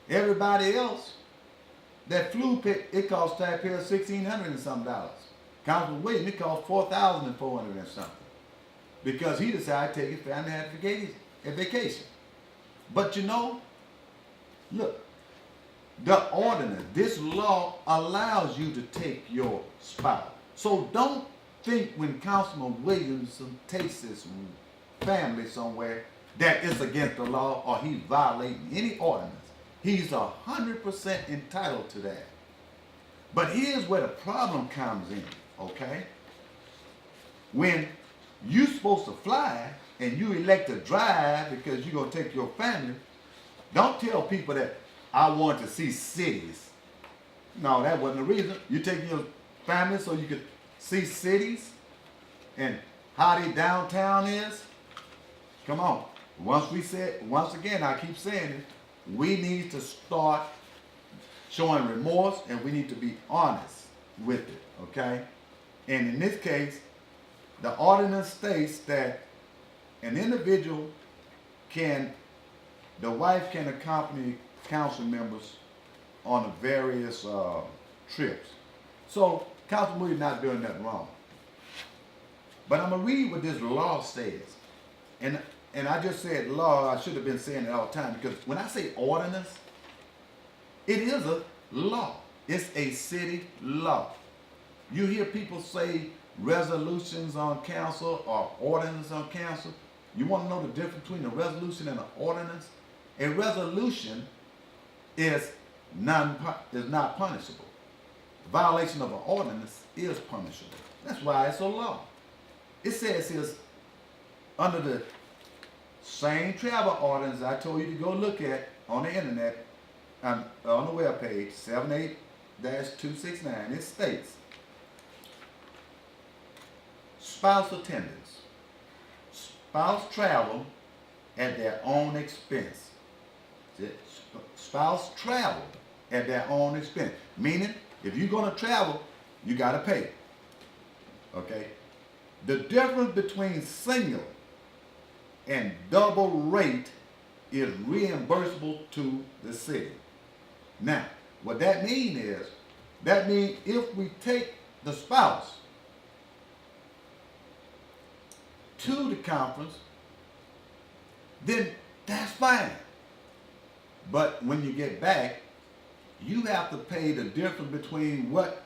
Everybody else that flew, it cost taxpayers $1,600 and some dollars. Councilman Williams, it cost $4,400 and something, because he decided to take his family on vacation. But you know, look, the ordinance, this law allows you to take your spouse. So don't think when Councilman Williamson takes his family somewhere that it's against the law or he's violating any ordinance. He's 100% entitled to that. But here's where the problem comes in, okay? When you're supposed to fly and you elect to drive because you're going to take your family, don't tell people that I want to see cities. No, that wasn't the reason. You're taking your family so you could see cities and how the downtown is. Come on. Once again, I keep saying it, we need to start showing remorse and we need to be honest with it, okay? And in this case, the ordinance states that an individual the wife can accompany council members on the various trips. So Councilman Williams not doing nothing wrong. But I'm gonna read what this law says. And I just said law, I should have been saying it all the time, because when I say ordinance, it is a law. It's a city law. You hear people say resolutions on council or ordinance on council. You want to know the difference between a resolution and an ordinance? A resolution is not punishable. Violation of an ordinance is punishable. That's why it's a law. It says here, under the same travel ordinance I told you to go look at on the internet, on the webpage, 78-269, it states, spouse attendance. Spouse travel at their own expense. Spouse travel at their own expense. Meaning, if you're going to travel, you got to pay. Okay? The difference between single and double rate is reimbursable to the city. Now, what that means is, if we take the spouse to the conference, then that's fine. But when you get back, you have to pay the difference between what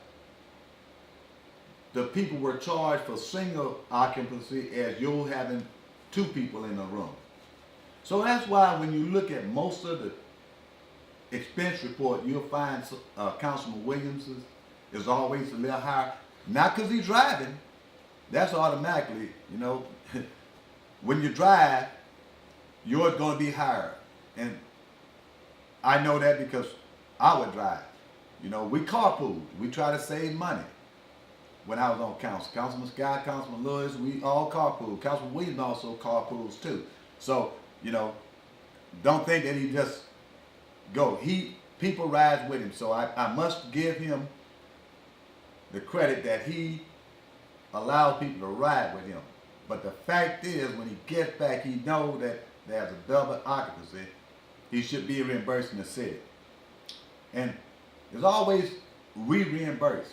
the people were charged for single occupancy as you're having two people in a room. So that's why when you look at most of the expense report, you'll find Councilman Williams's is always a little higher. Not because he's driving. That's automatically, you know, when you drive, yours going to be higher. And I know that because I would drive. You know, we carpool. We try to save money. When I was on council, Councilman Scott, Councilman Lewis, we all carpool. Councilman Williams also carpools too. So, you know, don't think that he just go. People ride with him. So I must give him the credit that he allows people to ride with him. But the fact is, when he gets back, he knows that there's a double occupancy. He should be reimbursing the city. And there's always reimburse.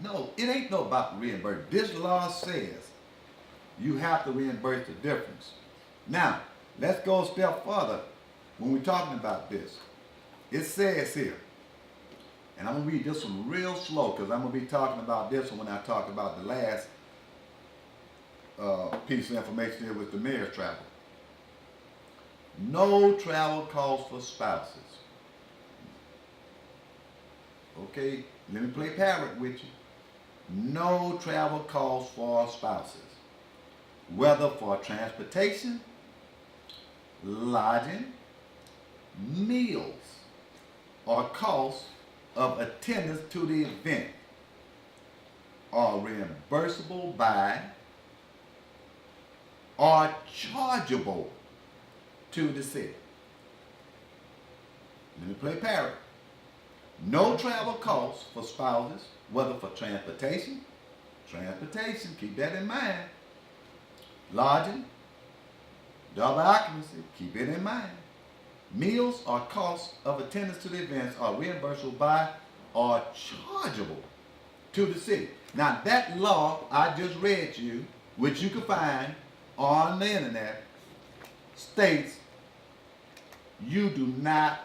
No, it ain't no about reimburse. This law says you have to reimburse the difference. Now, let's go a step further when we're talking about this. It says here, and I'm going to read this one real slow because I'm going to be talking about this one when I talk about the last piece of information here with the mayor's travel. No travel costs for spouses. Okay, let me play parrot with you. No travel costs for spouses, whether for transportation, lodging, meals, or costs of attendance to the event are reimbursable by or chargeable to the city. Let me play parrot. No travel costs for spouses, whether for transportation, keep that in mind. Lodging, double occupancy, keep it in mind. Meals or costs of attendance to the events are reimbursable by or chargeable to the city. Now that law I just read you, which you can find on the internet, states you do not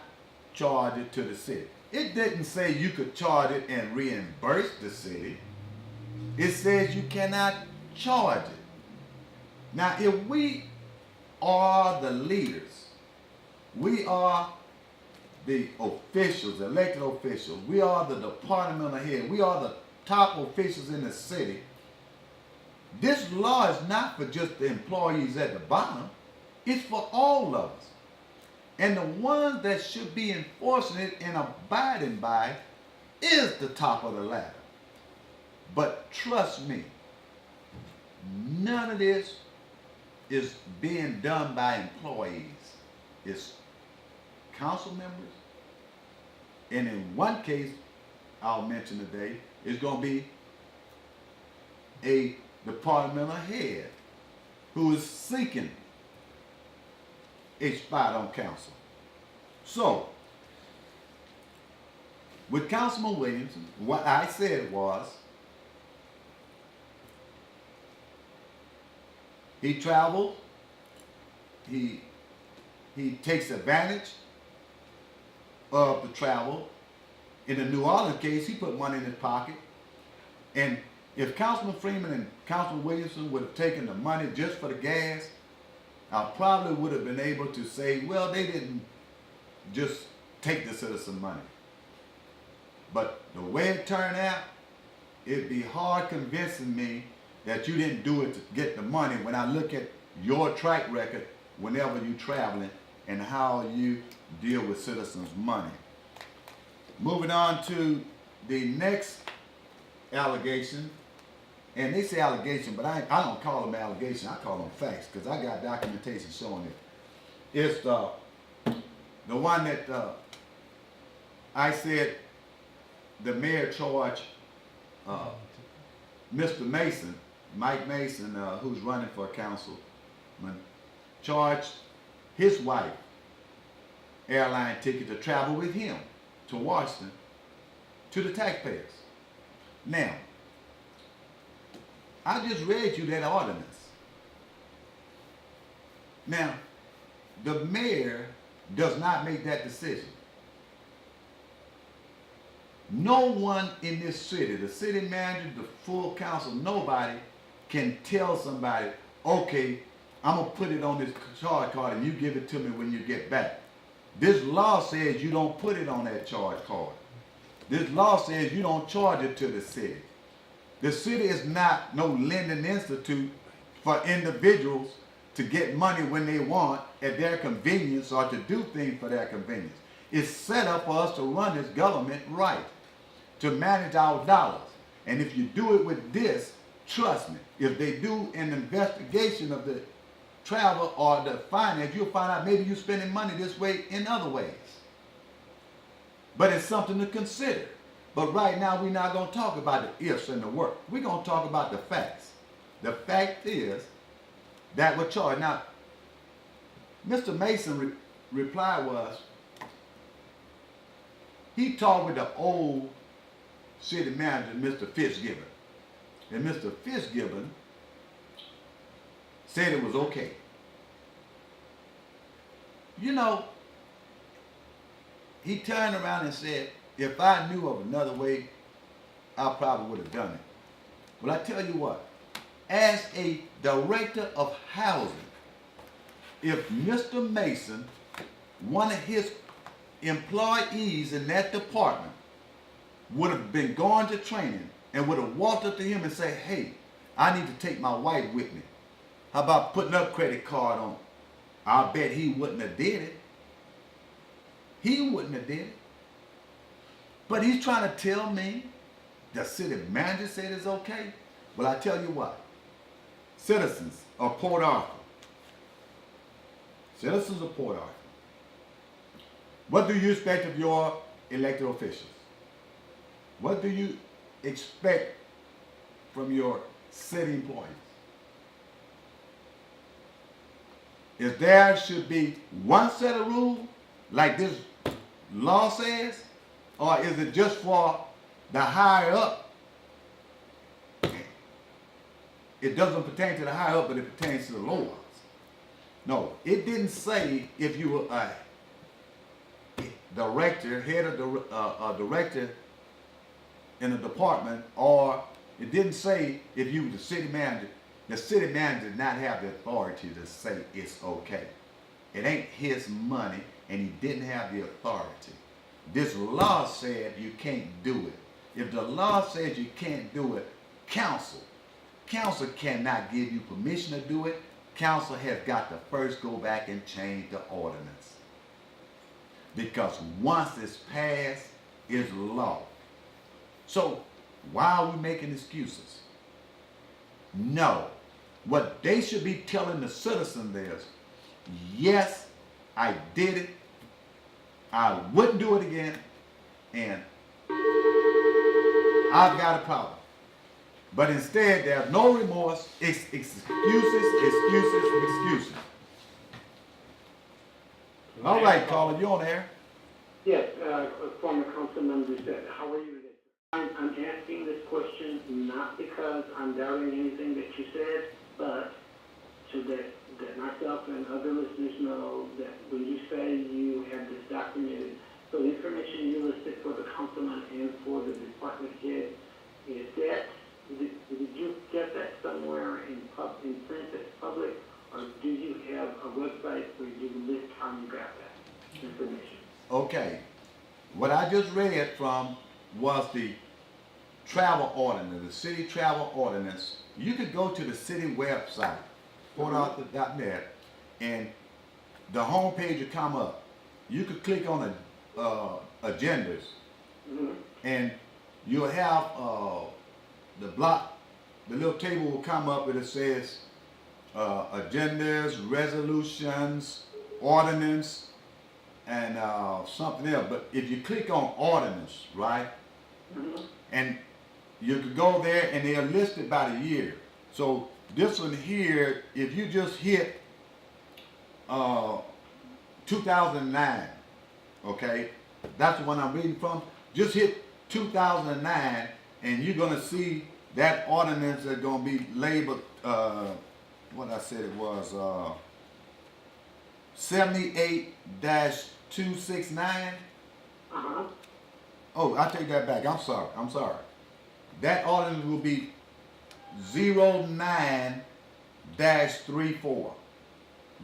charge it to the city. It didn't say you could charge it and reimburse the city. It says you cannot charge it. Now, if we are the leaders, we are the officials, elected officials, we are the departmental head, we are the top officials in the city, this law is not for just the employees at the bottom, it's for all of us. And the ones that should be enforcing it and abiding by is the top of the ladder. But trust me, none of this is being done by employees. It's council members. And in one case, I'll mention today, it's going to be a departmental head who is seeking a spot on council. So, with Councilman Williamson, what I said was, he travels, he takes advantage of the travel. In the New Orleans case, he put money in his pocket. And if Councilman Freeman and Councilman Williamson would have taken the money just for the gas, I probably would have been able to say, well, they didn't just take the citizen money. But the way it turned out, it'd be hard convincing me that you didn't do it to get the money when I look at your track record whenever you're traveling and how you deal with citizens' money. Moving on to the next allegation. And they say allegation, but I don't call them allegation. I call them facts because I got documentation showing it. It's the one that I said the mayor charged Mr. Mason, Mike Mason, who's running for councilman, charged his wife airline ticket to travel with him to Washington to the taxpayers. Now, I just read you that ordinance. Now, the mayor does not make that decision. No one in this city, the city manager, the full council, nobody can tell somebody, okay, I'm going to put it on this charge card and you give it to me when you get back. This law says you don't put it on that charge card. This law says you don't charge it to the city. The city is not no lending institute for individuals to get money when they want at their convenience or to do things for their convenience. It's set up for us to run this government right, to manage our dollars. And if you do it with this, trust me, if they do an investigation of the travel or the finance, you'll find out maybe you're spending money this way in other ways. But it's something to consider. But right now, we're not going to talk about the ifs and the work. We're going to talk about the facts. The fact is that we're charged. Now, Mr. Mason reply was, he talked with the old city manager, Mr. Fitzgibbon. And Mr. Fitzgibbon said it was okay. You know, he turned around and said, if I knew of another way, I probably would have done it. Well, I tell you what, as a director of housing, if Mr. Mason, one of his employees in that department, would have been going to training and would have walked up to him and said, hey, I need to take my wife with me. How about putting up credit card on? I bet he wouldn't have did it. He wouldn't have did it. But he's trying to tell me the city manager said it's okay. Well, I tell you what, citizens of Port Arthur, what do you expect of your elected officials? What do you expect from your city employees? If there should be one set of rules, like this law says, or is it just for the higher up? It doesn't pertain to the higher up, but it pertains to the lower ups. No, it didn't say if you were a director, head of the director in a department, or it didn't say if you were the city manager. The city manager did not have the authority to say it's okay. It ain't his money, and he didn't have the authority. This law said you can't do it. If the law says you can't do it, council cannot give you permission to do it. Council has got to first go back and change the ordinance. Because once it's passed, it's law. So why are we making excuses? No. What they should be telling the citizens is, yes, I did it. I wouldn't do it again. And I've got a problem. But instead, there's no remorse. It's excuses. All right, caller, you on air? Yes, former Councilman Doucet. How are you today? I'm asking this question not because I'm doubting anything that you said, but so that myself and other listeners know that when you say you have this documented, so the information you listed for the councilman and for the department head, is that, did you get that somewhere in print that's public, or do you have a website where you list how you got that information? Okay. What I just read from was the travel ordinance, the city travel ordinance. You could go to the city website, portarthur.net, and the homepage will come up. You could click on agendas, and you'll have the little table will come up and it says agendas, resolutions, ordinance, and something else. But if you click on ordinance, right, and you could go there and they're listed by the year. So this one here, if you just hit 2009, okay, that's the one I'm reading from. Just hit 2009 and you're gonna see that ordinance that's gonna be labeled, what I said it was, 78-269. Oh, I take that back. I'm sorry. That ordinance will be 09-34.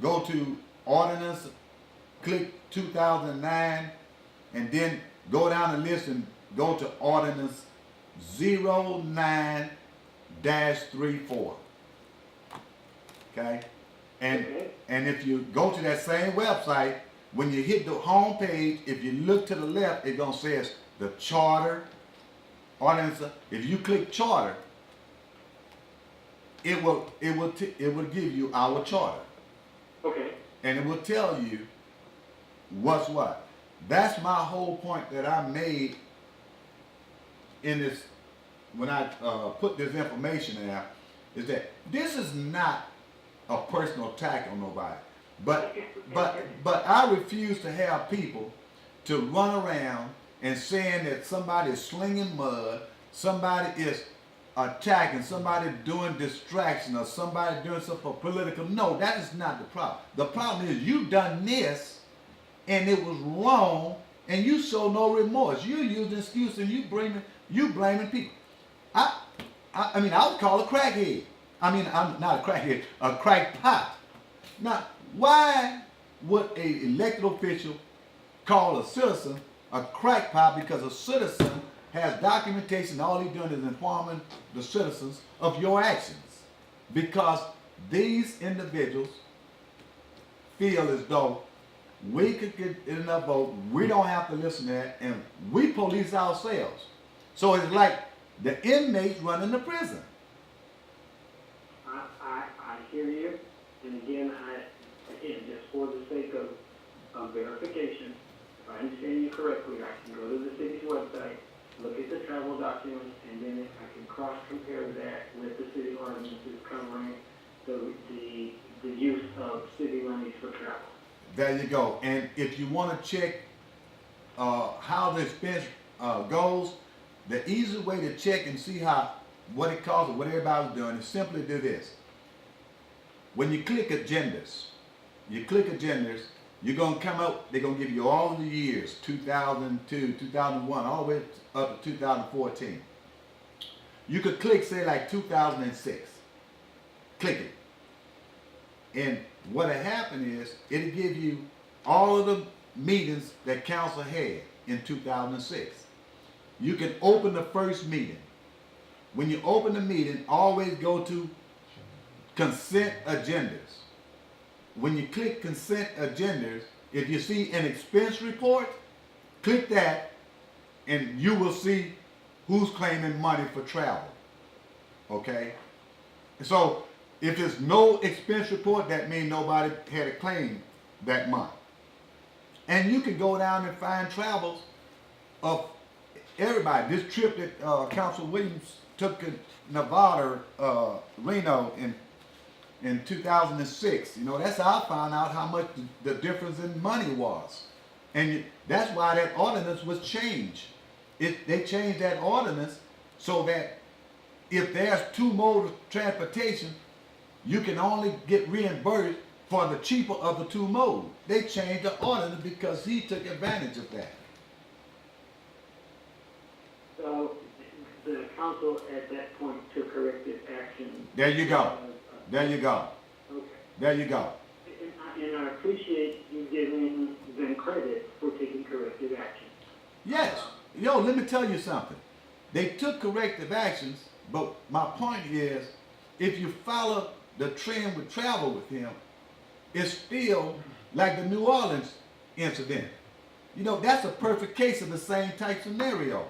Go to ordinance, click 2009, and then go down the list and go to ordinance 09-34. Okay? And if you go to that same website, when you hit the home page, if you look to the left, it's gonna say the charter ordinance. If you click charter, it will give you our charter. Okay. And it will tell you what's what. That's my whole point that I made in this, when I put this information out, is that this is not a personal attack on nobody. But I refuse to have people to run around and saying that somebody is slinging mud, somebody is attacking, somebody doing distraction, or somebody doing something for political. No, that is not the problem. The problem is you done this and it was wrong and you show no remorse. You use an excuse and you blaming people. I mean, I would call a crackhead. I mean, I'm not a crackhead, a crackpot. Now, why would a elected official call a citizen a crackpot? Because a citizen has documentation. All he's doing is informing the citizens of your actions. Because these individuals feel as though we could get enough vote, we don't have to listen to that, and we police ourselves. So it's like the inmates running the prison. I hear you, and again, just for the sake of verification, if I understand you correctly, I can go to the city's website, look at the travel documents, and then I can cross-compare that with the city ordinances covering the use of city monies for travel. There you go. And if you want to check how the expense goes, the easy way to check and see what it costs or what everybody's doing is simply do this. When you click agendas, you're going to come up, they're going to give you all of the years, 2002, 2001, all the way up to 2014. You could click, say, like 2006. Click it. And what'll happen is, it'll give you all of the meetings that council had in 2006. You can open the first meeting. When you open the meeting, always go to consent agendas. When you click consent agendas, if you see an expense report, click that and you will see who's claiming money for travel. Okay? So if there's no expense report, that means nobody had a claim that month. And you can go down and find travels of everybody. This trip that Council Williams took to Nevada, Reno in 2006, that's how I found out how much the difference in money was. And that's why that ordinance was changed. They changed that ordinance so that if there's two modes of transportation, you can only get reimbursed for the cheaper of the two modes. They changed the ordinance because he took advantage of that. So the council at that point took corrective action. There you go. There you go. Okay. There you go. And I appreciate you giving them credit for taking corrective action. Yes. Yo, let me tell you something. They took corrective actions, but my point is, if you follow the trend with travel with him, it's still like the New Orleans incident. That's a perfect case of the same type scenario.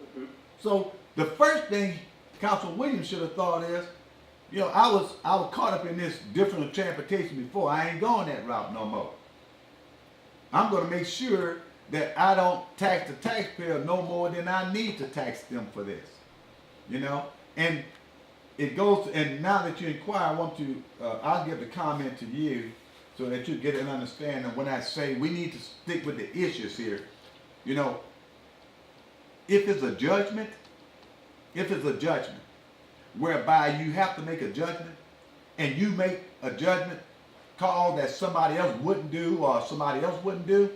Mm-hmm. So the first thing Council Williams should have thought is, I was caught up in this different transportation before. I ain't going that route no more. I'm going to make sure that I don't tax the taxpayer no more than I need to tax them for this. And it goes, and now that you inquire, I want to, I'll give the comment to you so that you get an understanding when I say we need to stick with the issues here. If it's a judgment, whereby you have to make a judgment, and you make a judgment call that somebody else wouldn't do or somebody else wouldn't do,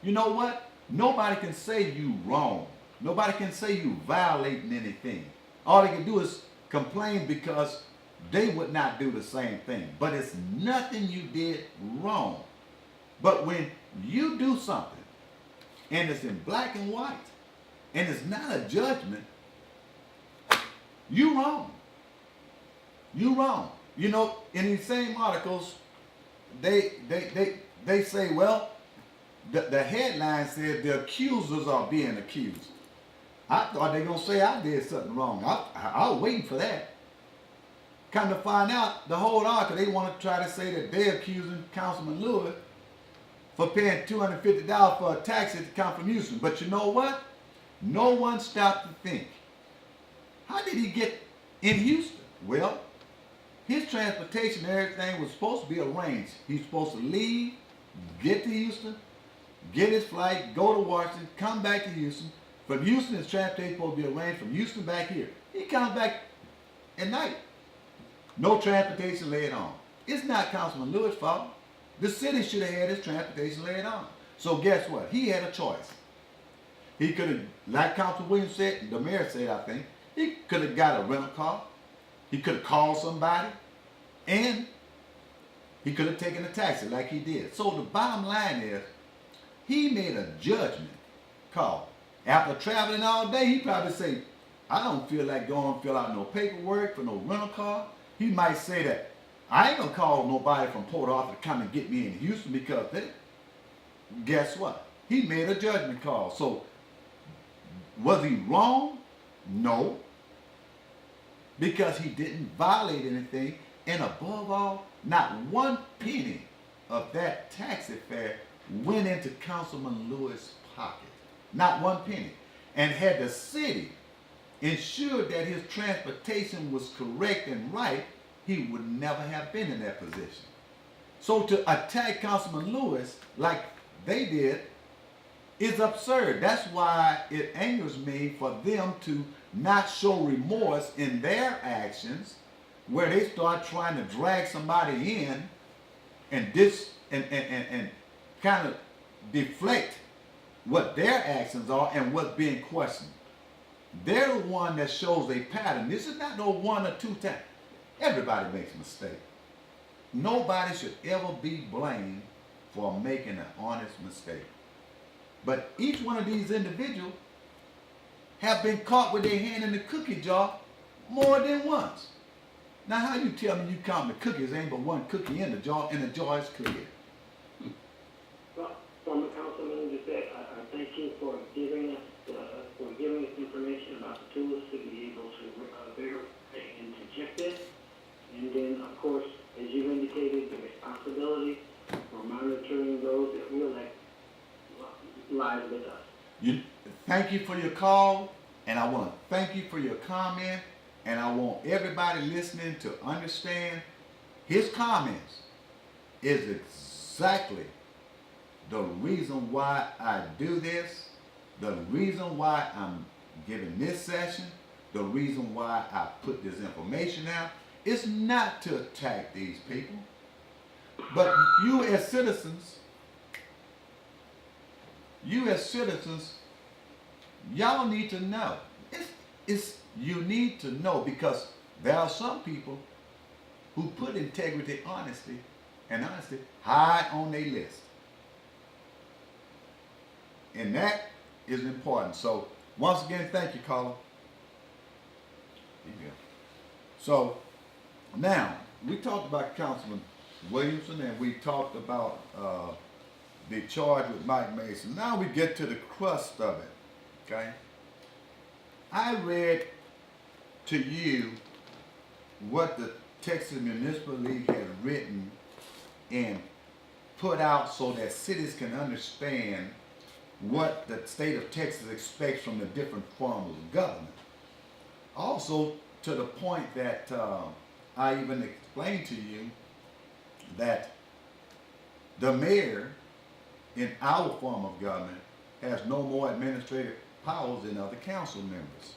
you know what? Nobody can say you wrong. Nobody can say you violating anything. All they can do is complain because they would not do the same thing. But it's nothing you did wrong. But when you do something and it's in black and white and it's not a judgment, you wrong. You wrong. In these same articles, they say, well, the headline said the accusers are being accused. I thought they were going to say I did something wrong. I was waiting for that. Come to find out, the whole article, they want to try to say that they're accusing Councilman Lewis for paying $250 for a taxi to come from Houston. But you know what? No one stopped to think, how did he get in Houston? Well, his transportation and everything was supposed to be arranged. He's supposed to leave, get to Houston, get his flight, go to Washington, come back to Houston. From Houston, his transportation is supposed to be arranged from Houston back here. He comes back at night. No transportation laid on. It's not Councilman Lewis' fault. The city should have had his transportation laid on. So guess what? He had a choice. He could have, like Councilman Williams said, the mayor said, I think, he could have got a rental car. He could have called somebody. And he could have taken a taxi like he did. So the bottom line is, he made a judgment call. After traveling all day, he probably say, I don't feel like going and fill out no paperwork for no rental car. He might say that, I ain't gonna call nobody from Port Arthur to come and get me in Houston because guess what? He made a judgment call. So, was he wrong? No. Because he didn't violate anything, and above all, not one penny of that taxi fare went into Councilman Lewis' pocket. Not one penny. And had the city ensured that his transportation was correct and right, he would never have been in that position. So to attack Councilman Lewis like they did is absurd. That's why it angers me for them to not show remorse in their actions, where they start trying to drag somebody in and kind of deflect what their actions are and what's being questioned. They're the one that shows a pattern. This is not no one or two times. Everybody makes a mistake. Nobody should ever be blamed for making an honest mistake. But each one of these individuals have been caught with their hand in the cookie jar more than once. Now how you tell me you count the cookies, ain't but one cookie in the jar and the jar is clear? Well, former Councilman Doucet, I thank you for giving us information about the tools to be able to verify and to check this. And then, of course, as you indicated, the responsibility for monitoring those that we elect lies with us. Thank you for your call, and I want to thank you for your comment, and I want everybody listening to understand his comments is exactly the reason why I do this, the reason why I'm giving this session, the reason why I put this information out. It's not to attack these people, but you as citizens, y'all need to know. You need to know, because there are some people who put integrity, honesty high on their list. And that is important. So once again, thank you, caller. So now we talked about Councilman Williamson, and we talked about the charge with Mike Mason. Now we get to the crust of it. Okay, I read to you what the Texas Municipal League had written and put out so that cities can understand what the state of Texas expects from the different forms of government. Also, to the point that I even explained to you that the mayor in our form of government has no more administrative powers than other council members.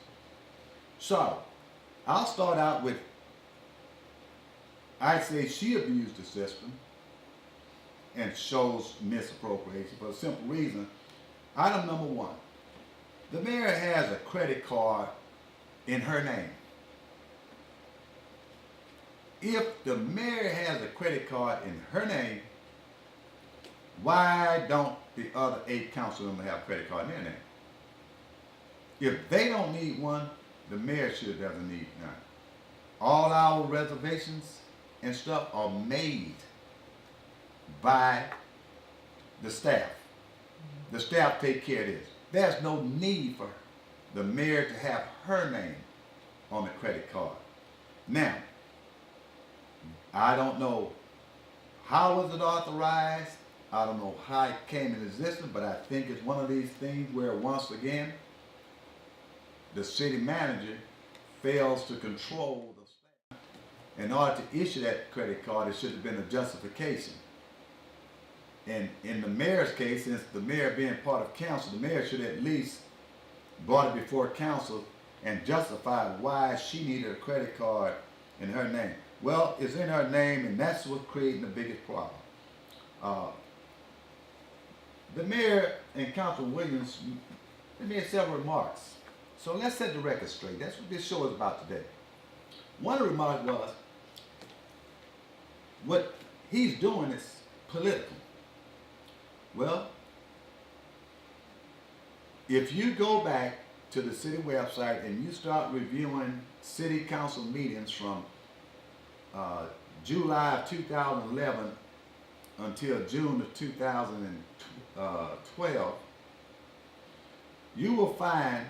So, I'll start out with, I say she abused the system and shows misappropriation for a simple reason. Item number one, the mayor has a credit card in her name. If the mayor has a credit card in her name, why don't the other 8 council members have a credit card in their name? If they don't need one, the mayor sure doesn't need none. All our reservations and stuff are made by the staff. The staff take care of this. There's no need for the mayor to have her name on the credit card. Now, I don't know how was it authorized. I don't know how it came in existence, but I think it's one of these things where, once again, the city manager fails to control the staff. In order to issue that credit card, it should have been a justification. And in the mayor's case, since the mayor being part of council, the mayor should at least brought it before council and justified why she needed a credit card in her name. Well, it's in her name, and that's what's creating the biggest problem. The mayor and Councilman Williams, they made several remarks. So let's set the record straight. That's what this show is about today. One of the remarks was, what he's doing is political. Well, if you go back to the city website and you start reviewing city council meetings from July of 2011 until June of 2012, you will find,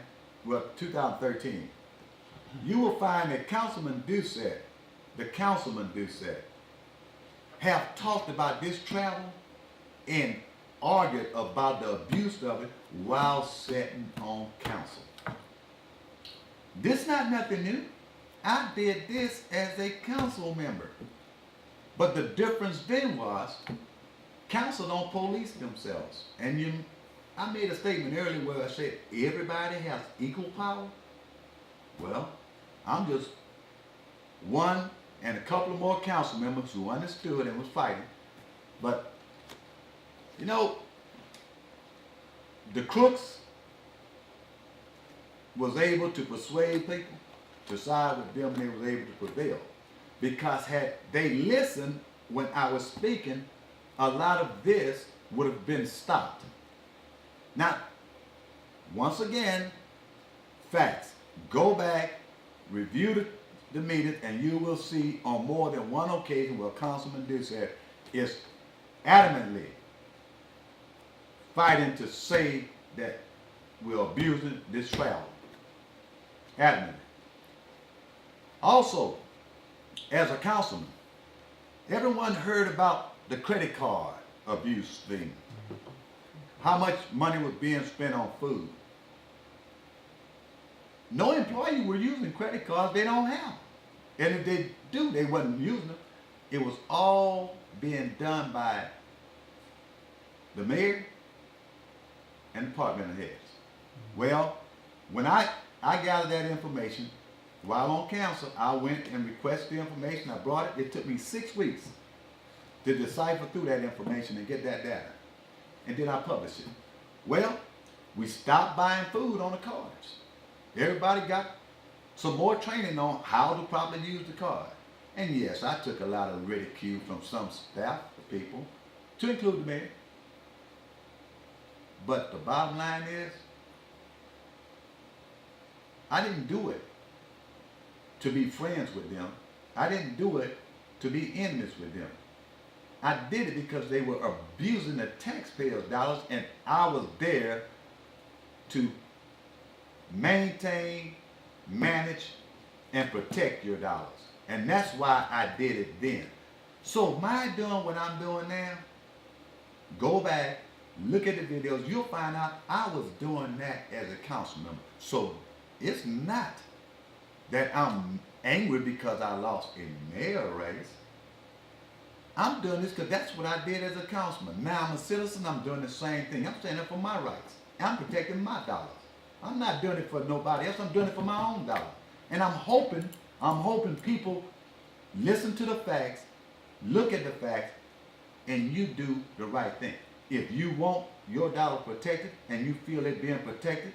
well, 2013, you will find that Councilman Doucet, have talked about this travel and argued about the abuse of it while sitting on council. This is not nothing new. I did this as a council member. But the difference then was, council don't police themselves. And I made a statement earlier where I said everybody has equal power. Well, I'm just one and a couple of more council members who understood and was fighting. But, you know, the crooks was able to persuade people to side with them, they was able to prevail. Because had they listened when I was speaking, a lot of this would have been stopped. Now, once again, facts. Go back, review the meeting, and you will see on more than one occasion where Councilman Doucet is adamantly fighting to say that we're abusing this travel. Adamantly. Also, as a councilman, everyone heard about the credit card abuse thing. How much money was being spent on food. No employee were using credit cards they don't have. And if they do, they wasn't using them. It was all being done by the mayor and department heads. Well, when I gathered that information, while on council, I went and requested the information. I brought it. It took me 6 weeks to decipher through that information and get that data. And then I published it. Well, we stopped buying food on the cards. Everybody got some more training on how to properly use the card. And yes, I took a lot of ridicule from some staff people, to include the mayor. But the bottom line is, I didn't do it to be friends with them. I didn't do it to be enemies with them. I did it because they were abusing the taxpayers' dollars, and I was there to maintain, manage, and protect your dollars. And that's why I did it then. So my doing what I'm doing now, go back, look at the videos, you'll find out I was doing that as a council member. So it's not that I'm angry because I lost a mayor race. I'm doing this because that's what I did as a councilman. Now I'm a citizen, I'm doing the same thing. I'm standing up for my rights. I'm protecting my dollars. I'm not doing it for nobody else, I'm doing it for my own dollar. And I'm hoping people listen to the facts, look at the facts, and you do the right thing. If you want your dollar protected and you feel it being protected,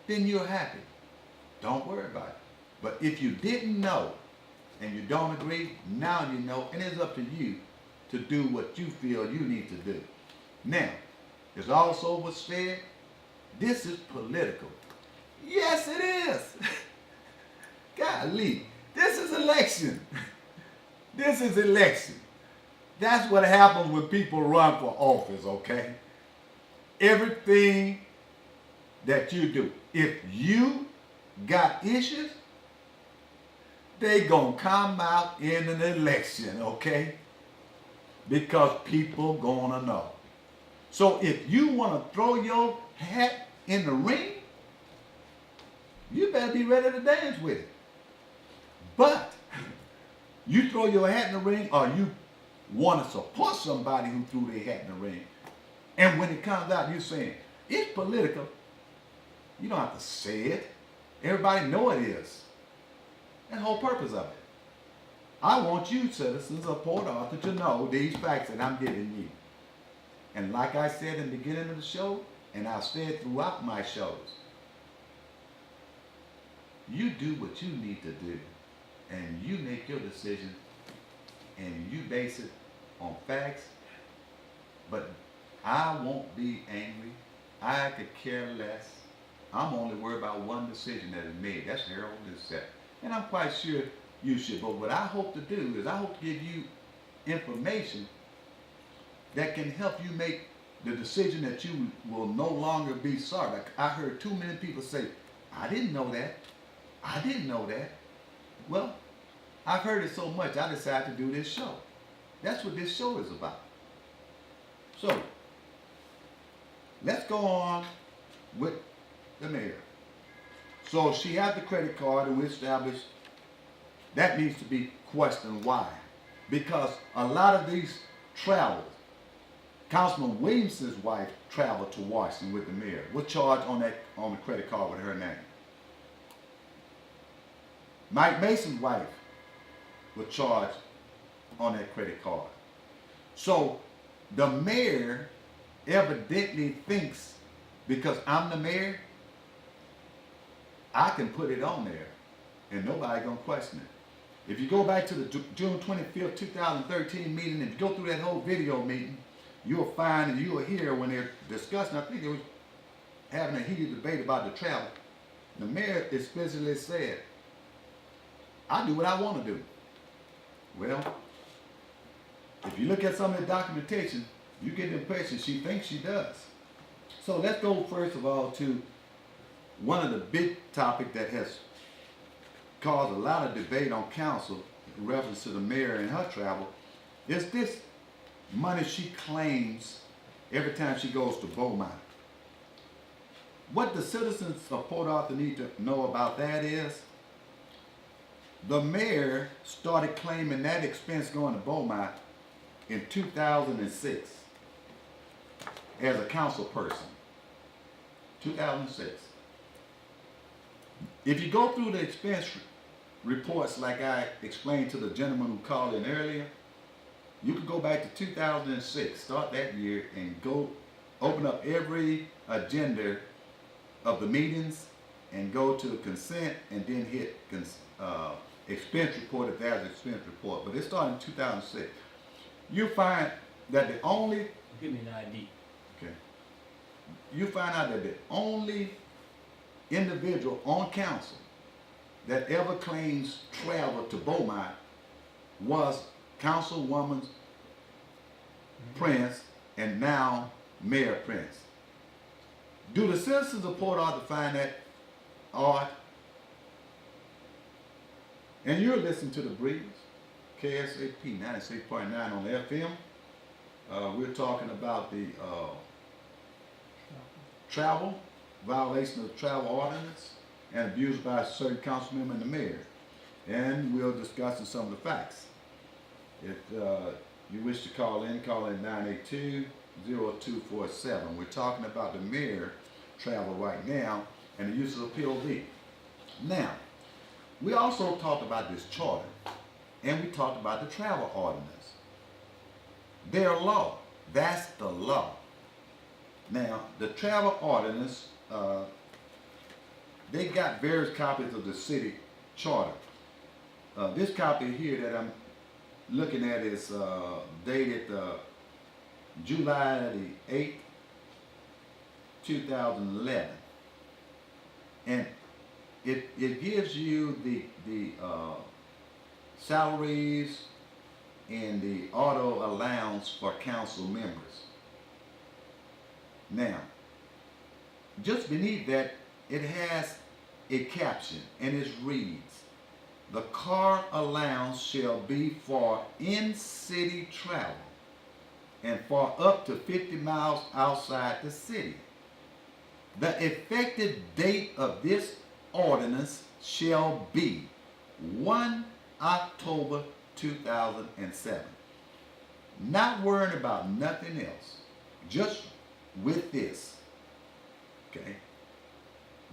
then you're happy. Don't worry about it. But if you didn't know and you don't agree, now you know, and it's up to you to do what you feel you need to do. Now, as also was said, this is political. Yes, it is. Golly, this is election. This is election. That's what happens when people run for office, okay? Everything that you do, if you got issues, they gonna come out in an election, okay? Because people gonna know. So if you wanna throw your hat in the ring, you better be ready to dance with it. But you throw your hat in the ring, or you want to support somebody who threw their hat in the ring, and when it comes out, you're saying it's political. You don't have to say it. Everybody know it is. That's the whole purpose of it. I want you, citizens of Port Arthur, to know these facts that I'm giving you. And like I said in the beginning of the show, and I've said throughout my shows, you do what you need to do, and you make your decision, and you base it on facts. But I won't be angry. I could care less. I'm only worried about one decision that is made. That's Harold Doucet. And I'm quite sure you should. But what I hope to do is I hope to give you information that can help you make the decision that you will no longer be sorry. Like I heard too many people say, I didn't know that. I didn't know that. Well, I've heard it so much, I decided to do this show. That's what this show is about. So, let's go on with the mayor. So she had the credit card, and we established that needs to be questioned. Why? Because a lot of these travelers, Councilman Williamson's wife traveled to Washington with the mayor, was charged on the credit card with her name. Mike Mason's wife was charged on that credit card. So the mayor evidently thinks because I'm the mayor, I can put it on there and nobody gonna question it. If you go back to the June 25th, 2013 meeting, and you go through that whole video meeting, you'll find and you'll hear when they're discussing, I think they were having a heated debate about the travel. The mayor explicitly said, I do what I want to do. Well, if you look at some of the documentation, you get the impression she thinks she does. So let's go first of all to one of the big topics that has caused a lot of debate on council in reference to the mayor and her travel, is this money she claims every time she goes to Beaumont. What the citizens of Port Arthur need to know about that is the mayor started claiming that expense going to Beaumont in 2006 as a council person. 2006. If you go through the expense reports like I explained to the gentleman who called in earlier, you could go back to 2006, start that year, and go open up every agenda of the meetings and go to consent and then hit expense report if there's an expense report. But it started in 2006. You find that the only... Give me an ID. Okay. You find out that the only individual on council that ever claims travel to Beaumont was Councilwoman Prince and now Mayor Prince. Do the citizens of Port Arthur find that odd? And you're listening to The Breeze, KSAP 96.9 on the FM. We're talking about the travel, violation of the travel ordinance, and abuse by a certain council member and the mayor. And we're discussing some of the facts. If you wish to call in 982-0247. We're talking about the mayor travel right now and the use of the POV. Now, we also talked about this charter, and we talked about the travel ordinance. Their law, that's the law. Now, the travel ordinance, they got various copies of the city charter. This copy here that I'm looking at is dated July the 8th, 2011. And it gives you the salaries and the auto allowance for council members. Now, just beneath that, it has a caption, and it reads, "The car allowance shall be for in-city travel and for up to 50 miles outside the city. The effective date of this ordinance shall be 1 October 2007. Not worrying about nothing else. Just with this. Okay?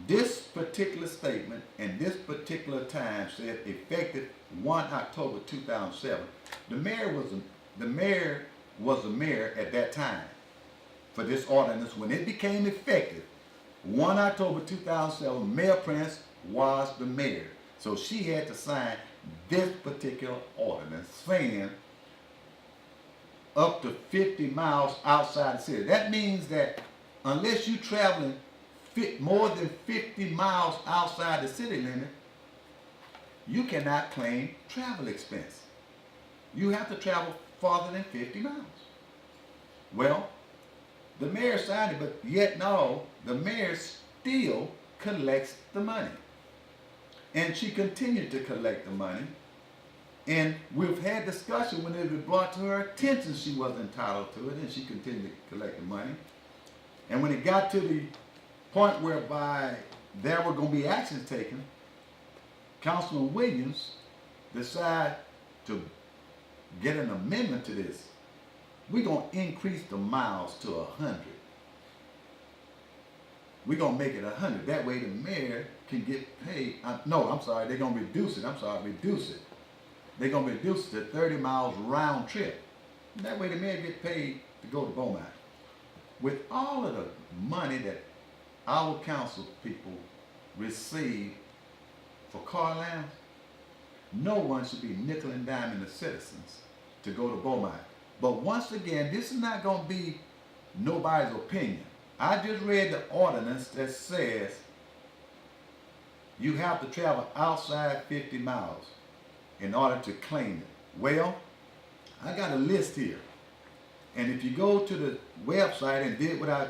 This particular statement and this particular time said effective 1 October 2007. The mayor was the mayor at that time for this ordinance. When it became effective, 1 October 2007, Mayor Prince was the mayor. So she had to sign this particular ordinance saying up to 50 miles outside the city. That means that unless you're traveling more than 50 miles outside the city limit, you cannot claim travel expense. You have to travel farther than 50 miles. Well, the mayor signed it, but yet no, the mayor still collects the money. And she continued to collect the money. And we've had discussion when it was brought to her attention she was entitled to it, and she continued to collect the money. And when it got to the point whereby there were going to be actions taken, Councilman Williams decided to get an amendment to this. We're going to increase the miles to 100. We're going to make it 100. That way the mayor can get paid. They're going to reduce it. Reduce it. They're going to reduce it to 30 miles round trip. And that way the mayor get paid to go to Beaumont. With all of the money that our council people receive for car allowance, no one should be nickel and diming the citizens to go to Beaumont. But once again, this is not going to be nobody's opinion. I just read the ordinance that says you have to travel outside 50 miles in order to claim it. Well, I got a list here. And if you go to the website and did what I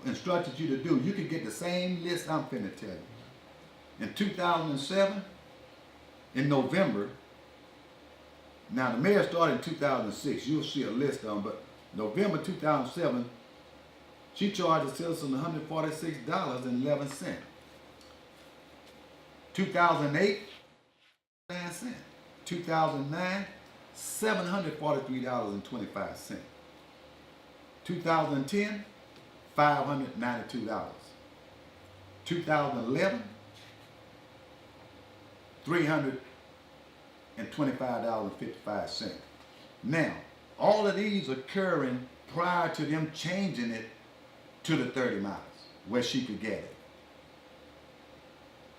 instructed you to do, you can get the same list I'm finna tell you. In 2007, in November, now the mayor started in 2006, you'll see a list of them, but November 2007, she charged the citizen $146.11. 2008, 9 cents. 2009, $743.25. 2010, $592. 2011, $325.55. Now, all of these occurring prior to them changing it to the 30 miles where she could get it.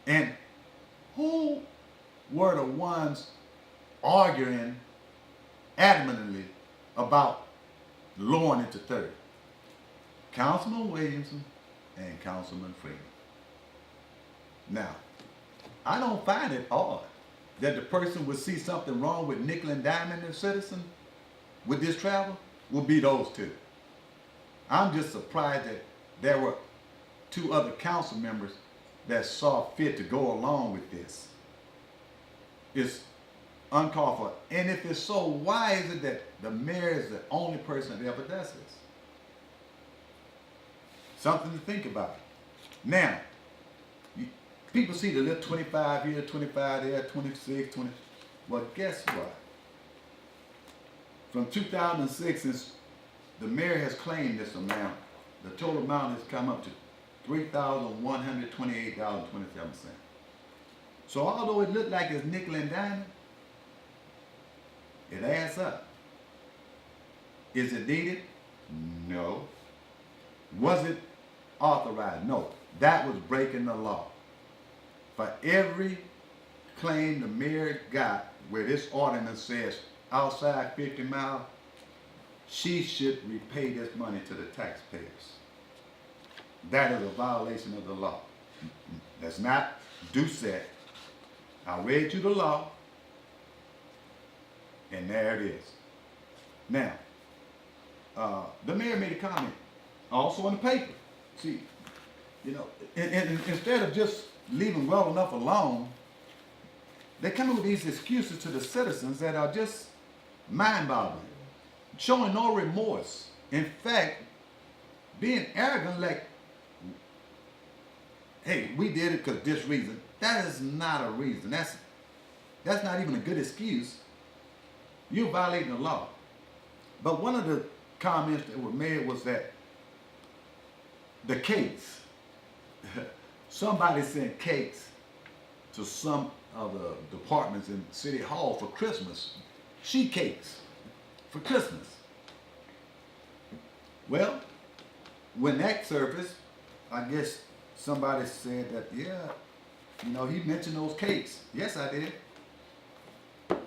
And who were the ones arguing adamantly about lowering it to 30? Councilman Williamson and Councilman Freeman. Now, I don't find it odd that the person would see something wrong with nickel and diming the citizen with this travel would be those two. I'm just surprised that there were 2 other council members that saw fit to go along with this. It's uncalled for. And if it's so, why is it that the mayor is the only person that ever does this? Something to think about. Now, people see the little 25 here, 25 there, 26, 20. Well, guess what? From 2006, since the mayor has claimed this amount, the total amount has come up to $3,128.27. So although it looked like it's nickel and diming, it adds up. Is it needed? No. Was it authorized? No. That was breaking the law. For every claim the mayor got where this ordinance says outside 50 miles, she should repay this money to the taxpayers. That is a violation of the law. That's not Doucet. I read you the law, and there it is. Now, the mayor made a comment also in the paper. See, you know, and instead of just leaving well enough alone, they come up with these excuses to the citizens that are just mind-boggling, showing no remorse. In fact, being arrogant, like hey, we did it because this reason. That is not a reason. That's not even a good excuse. You're violating the law. But one of the comments that were made was that the cakes, somebody sent cakes to some of the departments in City Hall for Christmas, sheet cakes for Christmas. Well, when that surfaced, I guess somebody said that, yeah, you know, he mentioned those cakes. Yes, I did.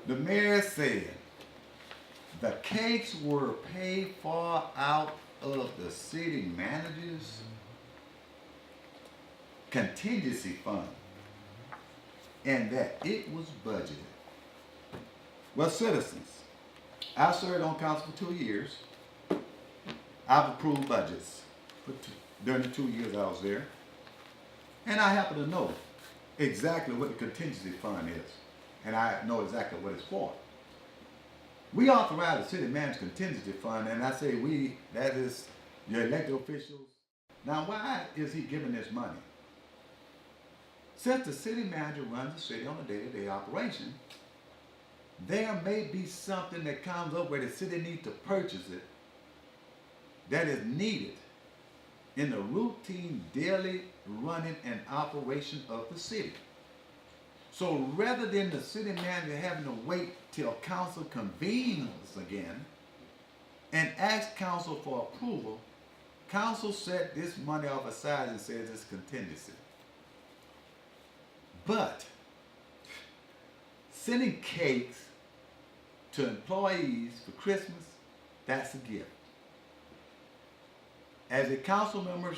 The mayor said the cakes were paid for out of the city manager's contingency fund and that it was budgeted. Well, citizens, I served on council for 2 years. I've approved budgets during the 2 years I was there. And I happen to know exactly what the contingency fund is. And I know exactly what it's for. We authorize the city manager's contingency fund, and I say we, that is your elected officials. Now, why is he giving this money? Since the city manager runs the city on a day-to-day operation, there may be something that comes up where the city needs to purchase it that is needed in the routine daily running and operation of the city. So rather than the city manager having to wait till council convenes again and ask council for approval, council set this money off aside and says it's contingency. But sending cakes to employees for Christmas, that's a gift. As a council member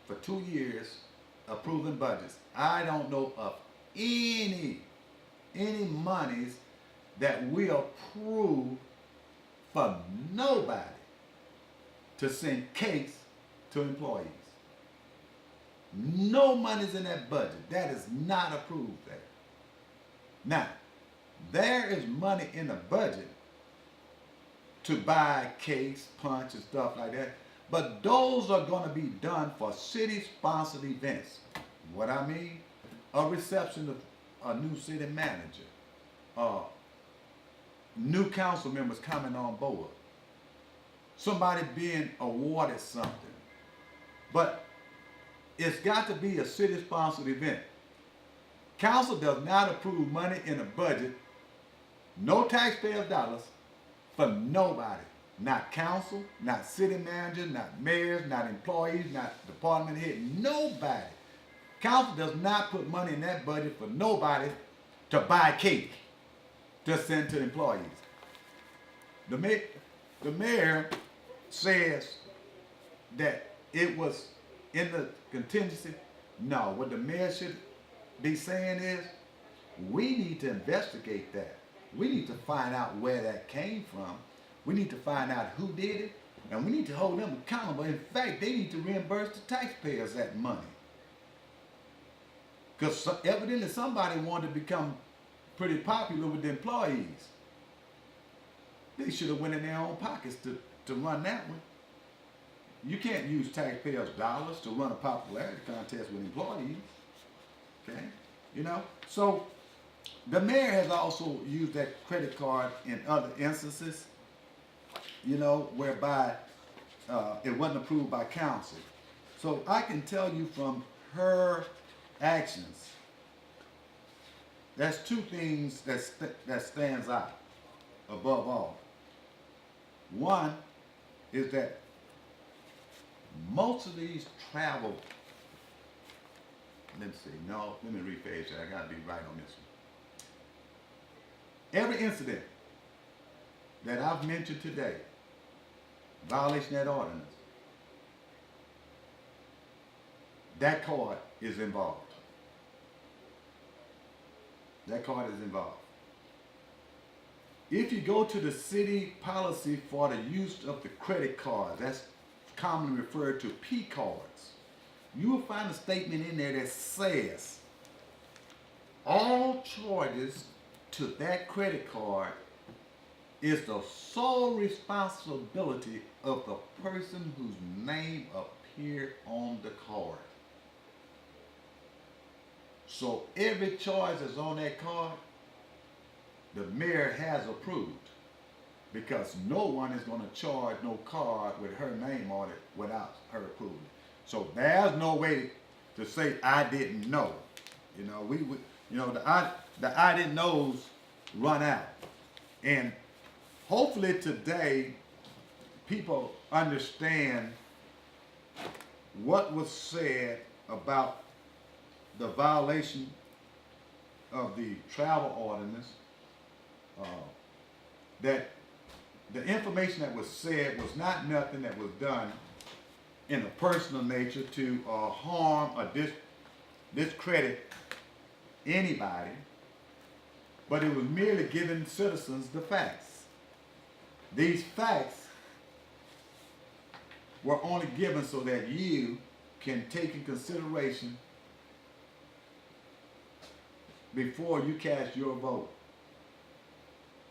for 2 years approving budgets, I don't know of any monies that we approve for nobody to send cakes to employees. No money's in that budget. That is not approved there. Now, there is money in the budget to buy cakes, punch, and stuff like that. But those are going to be done for city-sponsored events. What I mean? A reception of a new city manager, new council members coming on board, somebody being awarded something. But it's got to be a city-sponsored event. Council does not approve money in a budget, no taxpayers' dollars, for nobody. Not council, not city manager, not mayors, not employees, not department head, nobody. Council does not put money in that budget for nobody to buy cake to send to employees. The mayor says that it was in the contingency. No, what the mayor should be saying is, we need to investigate that. We need to find out where that came from. We need to find out who did it, and we need to hold them accountable. In fact, they need to reimburse the taxpayers that money. Because evidently somebody wanted to become pretty popular with the employees. They should have went in their own pockets to run that one. You can't use taxpayers' dollars to run a popularity contest with employees. Okay? You know? So the mayor has also used that credit card in other instances, you know, whereby it wasn't approved by council. So I can tell you from her actions, that's two things that stands out above all. One is that most of these travel, let me rephrase that. I gotta be right on this one. Every incident that I've mentioned today, violation of that ordinance, that card is involved. That card is involved. If you go to the city policy for the use of the credit card, that's commonly referred to P cards, you will find a statement in there that says all charges to that credit card is the sole responsibility of the person whose name appeared on the card. So every choice that's on that card, the mayor has approved. Because no one is gonna charge no card with her name on it without her approval. So there's no way to say I didn't know. You know, the I didn't knows run out. And hopefully today people understand what was said about the violation of the travel ordinance, that the information that was said was not nothing that was done in a personal nature to harm or discredit anybody, but it was merely giving citizens the facts. These facts were only given so that you can take in consideration before you cast your vote.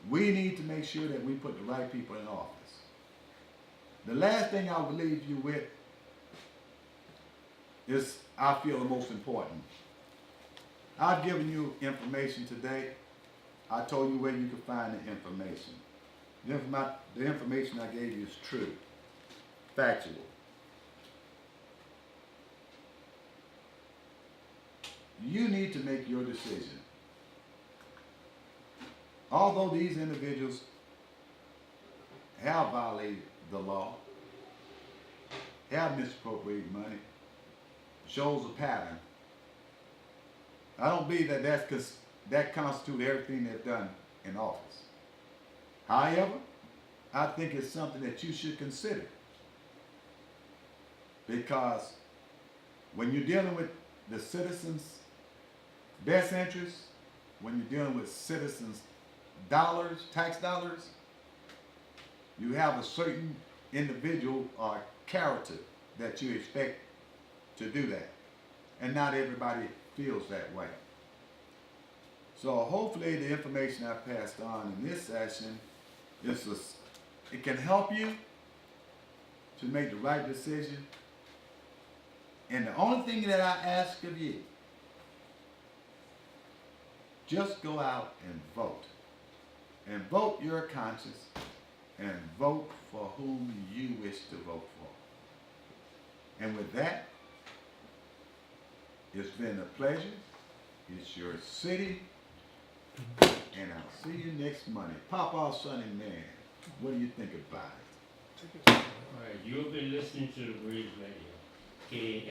We need to make sure that we put the right people in office. The last thing I will leave you with is, I feel, the most important. I've given you information today. I told you where you could find the information. The information I gave you is true, factual. You need to make your decision. Although these individuals have violated the law, have misappropriated money, shows a pattern, I don't believe that constitutes everything they've done in office. However, I think it's something that you should consider. Because when you're dealing with the citizens' best interests, when you're dealing with citizens' dollars, tax dollars, you have a certain individual or character that you expect to do that. And not everybody feels that way. So hopefully the information I passed on in this session, it can help you to make the right decision. And the only thing that I ask of you, just go out and vote. And vote your conscience, and vote for whom you wish to vote for. And with that, it's been a pleasure. It's your city. And I'll see you next Monday. Papa Sonny Man, what do you think about it? All right, you'll be listening to the Breeze Radio.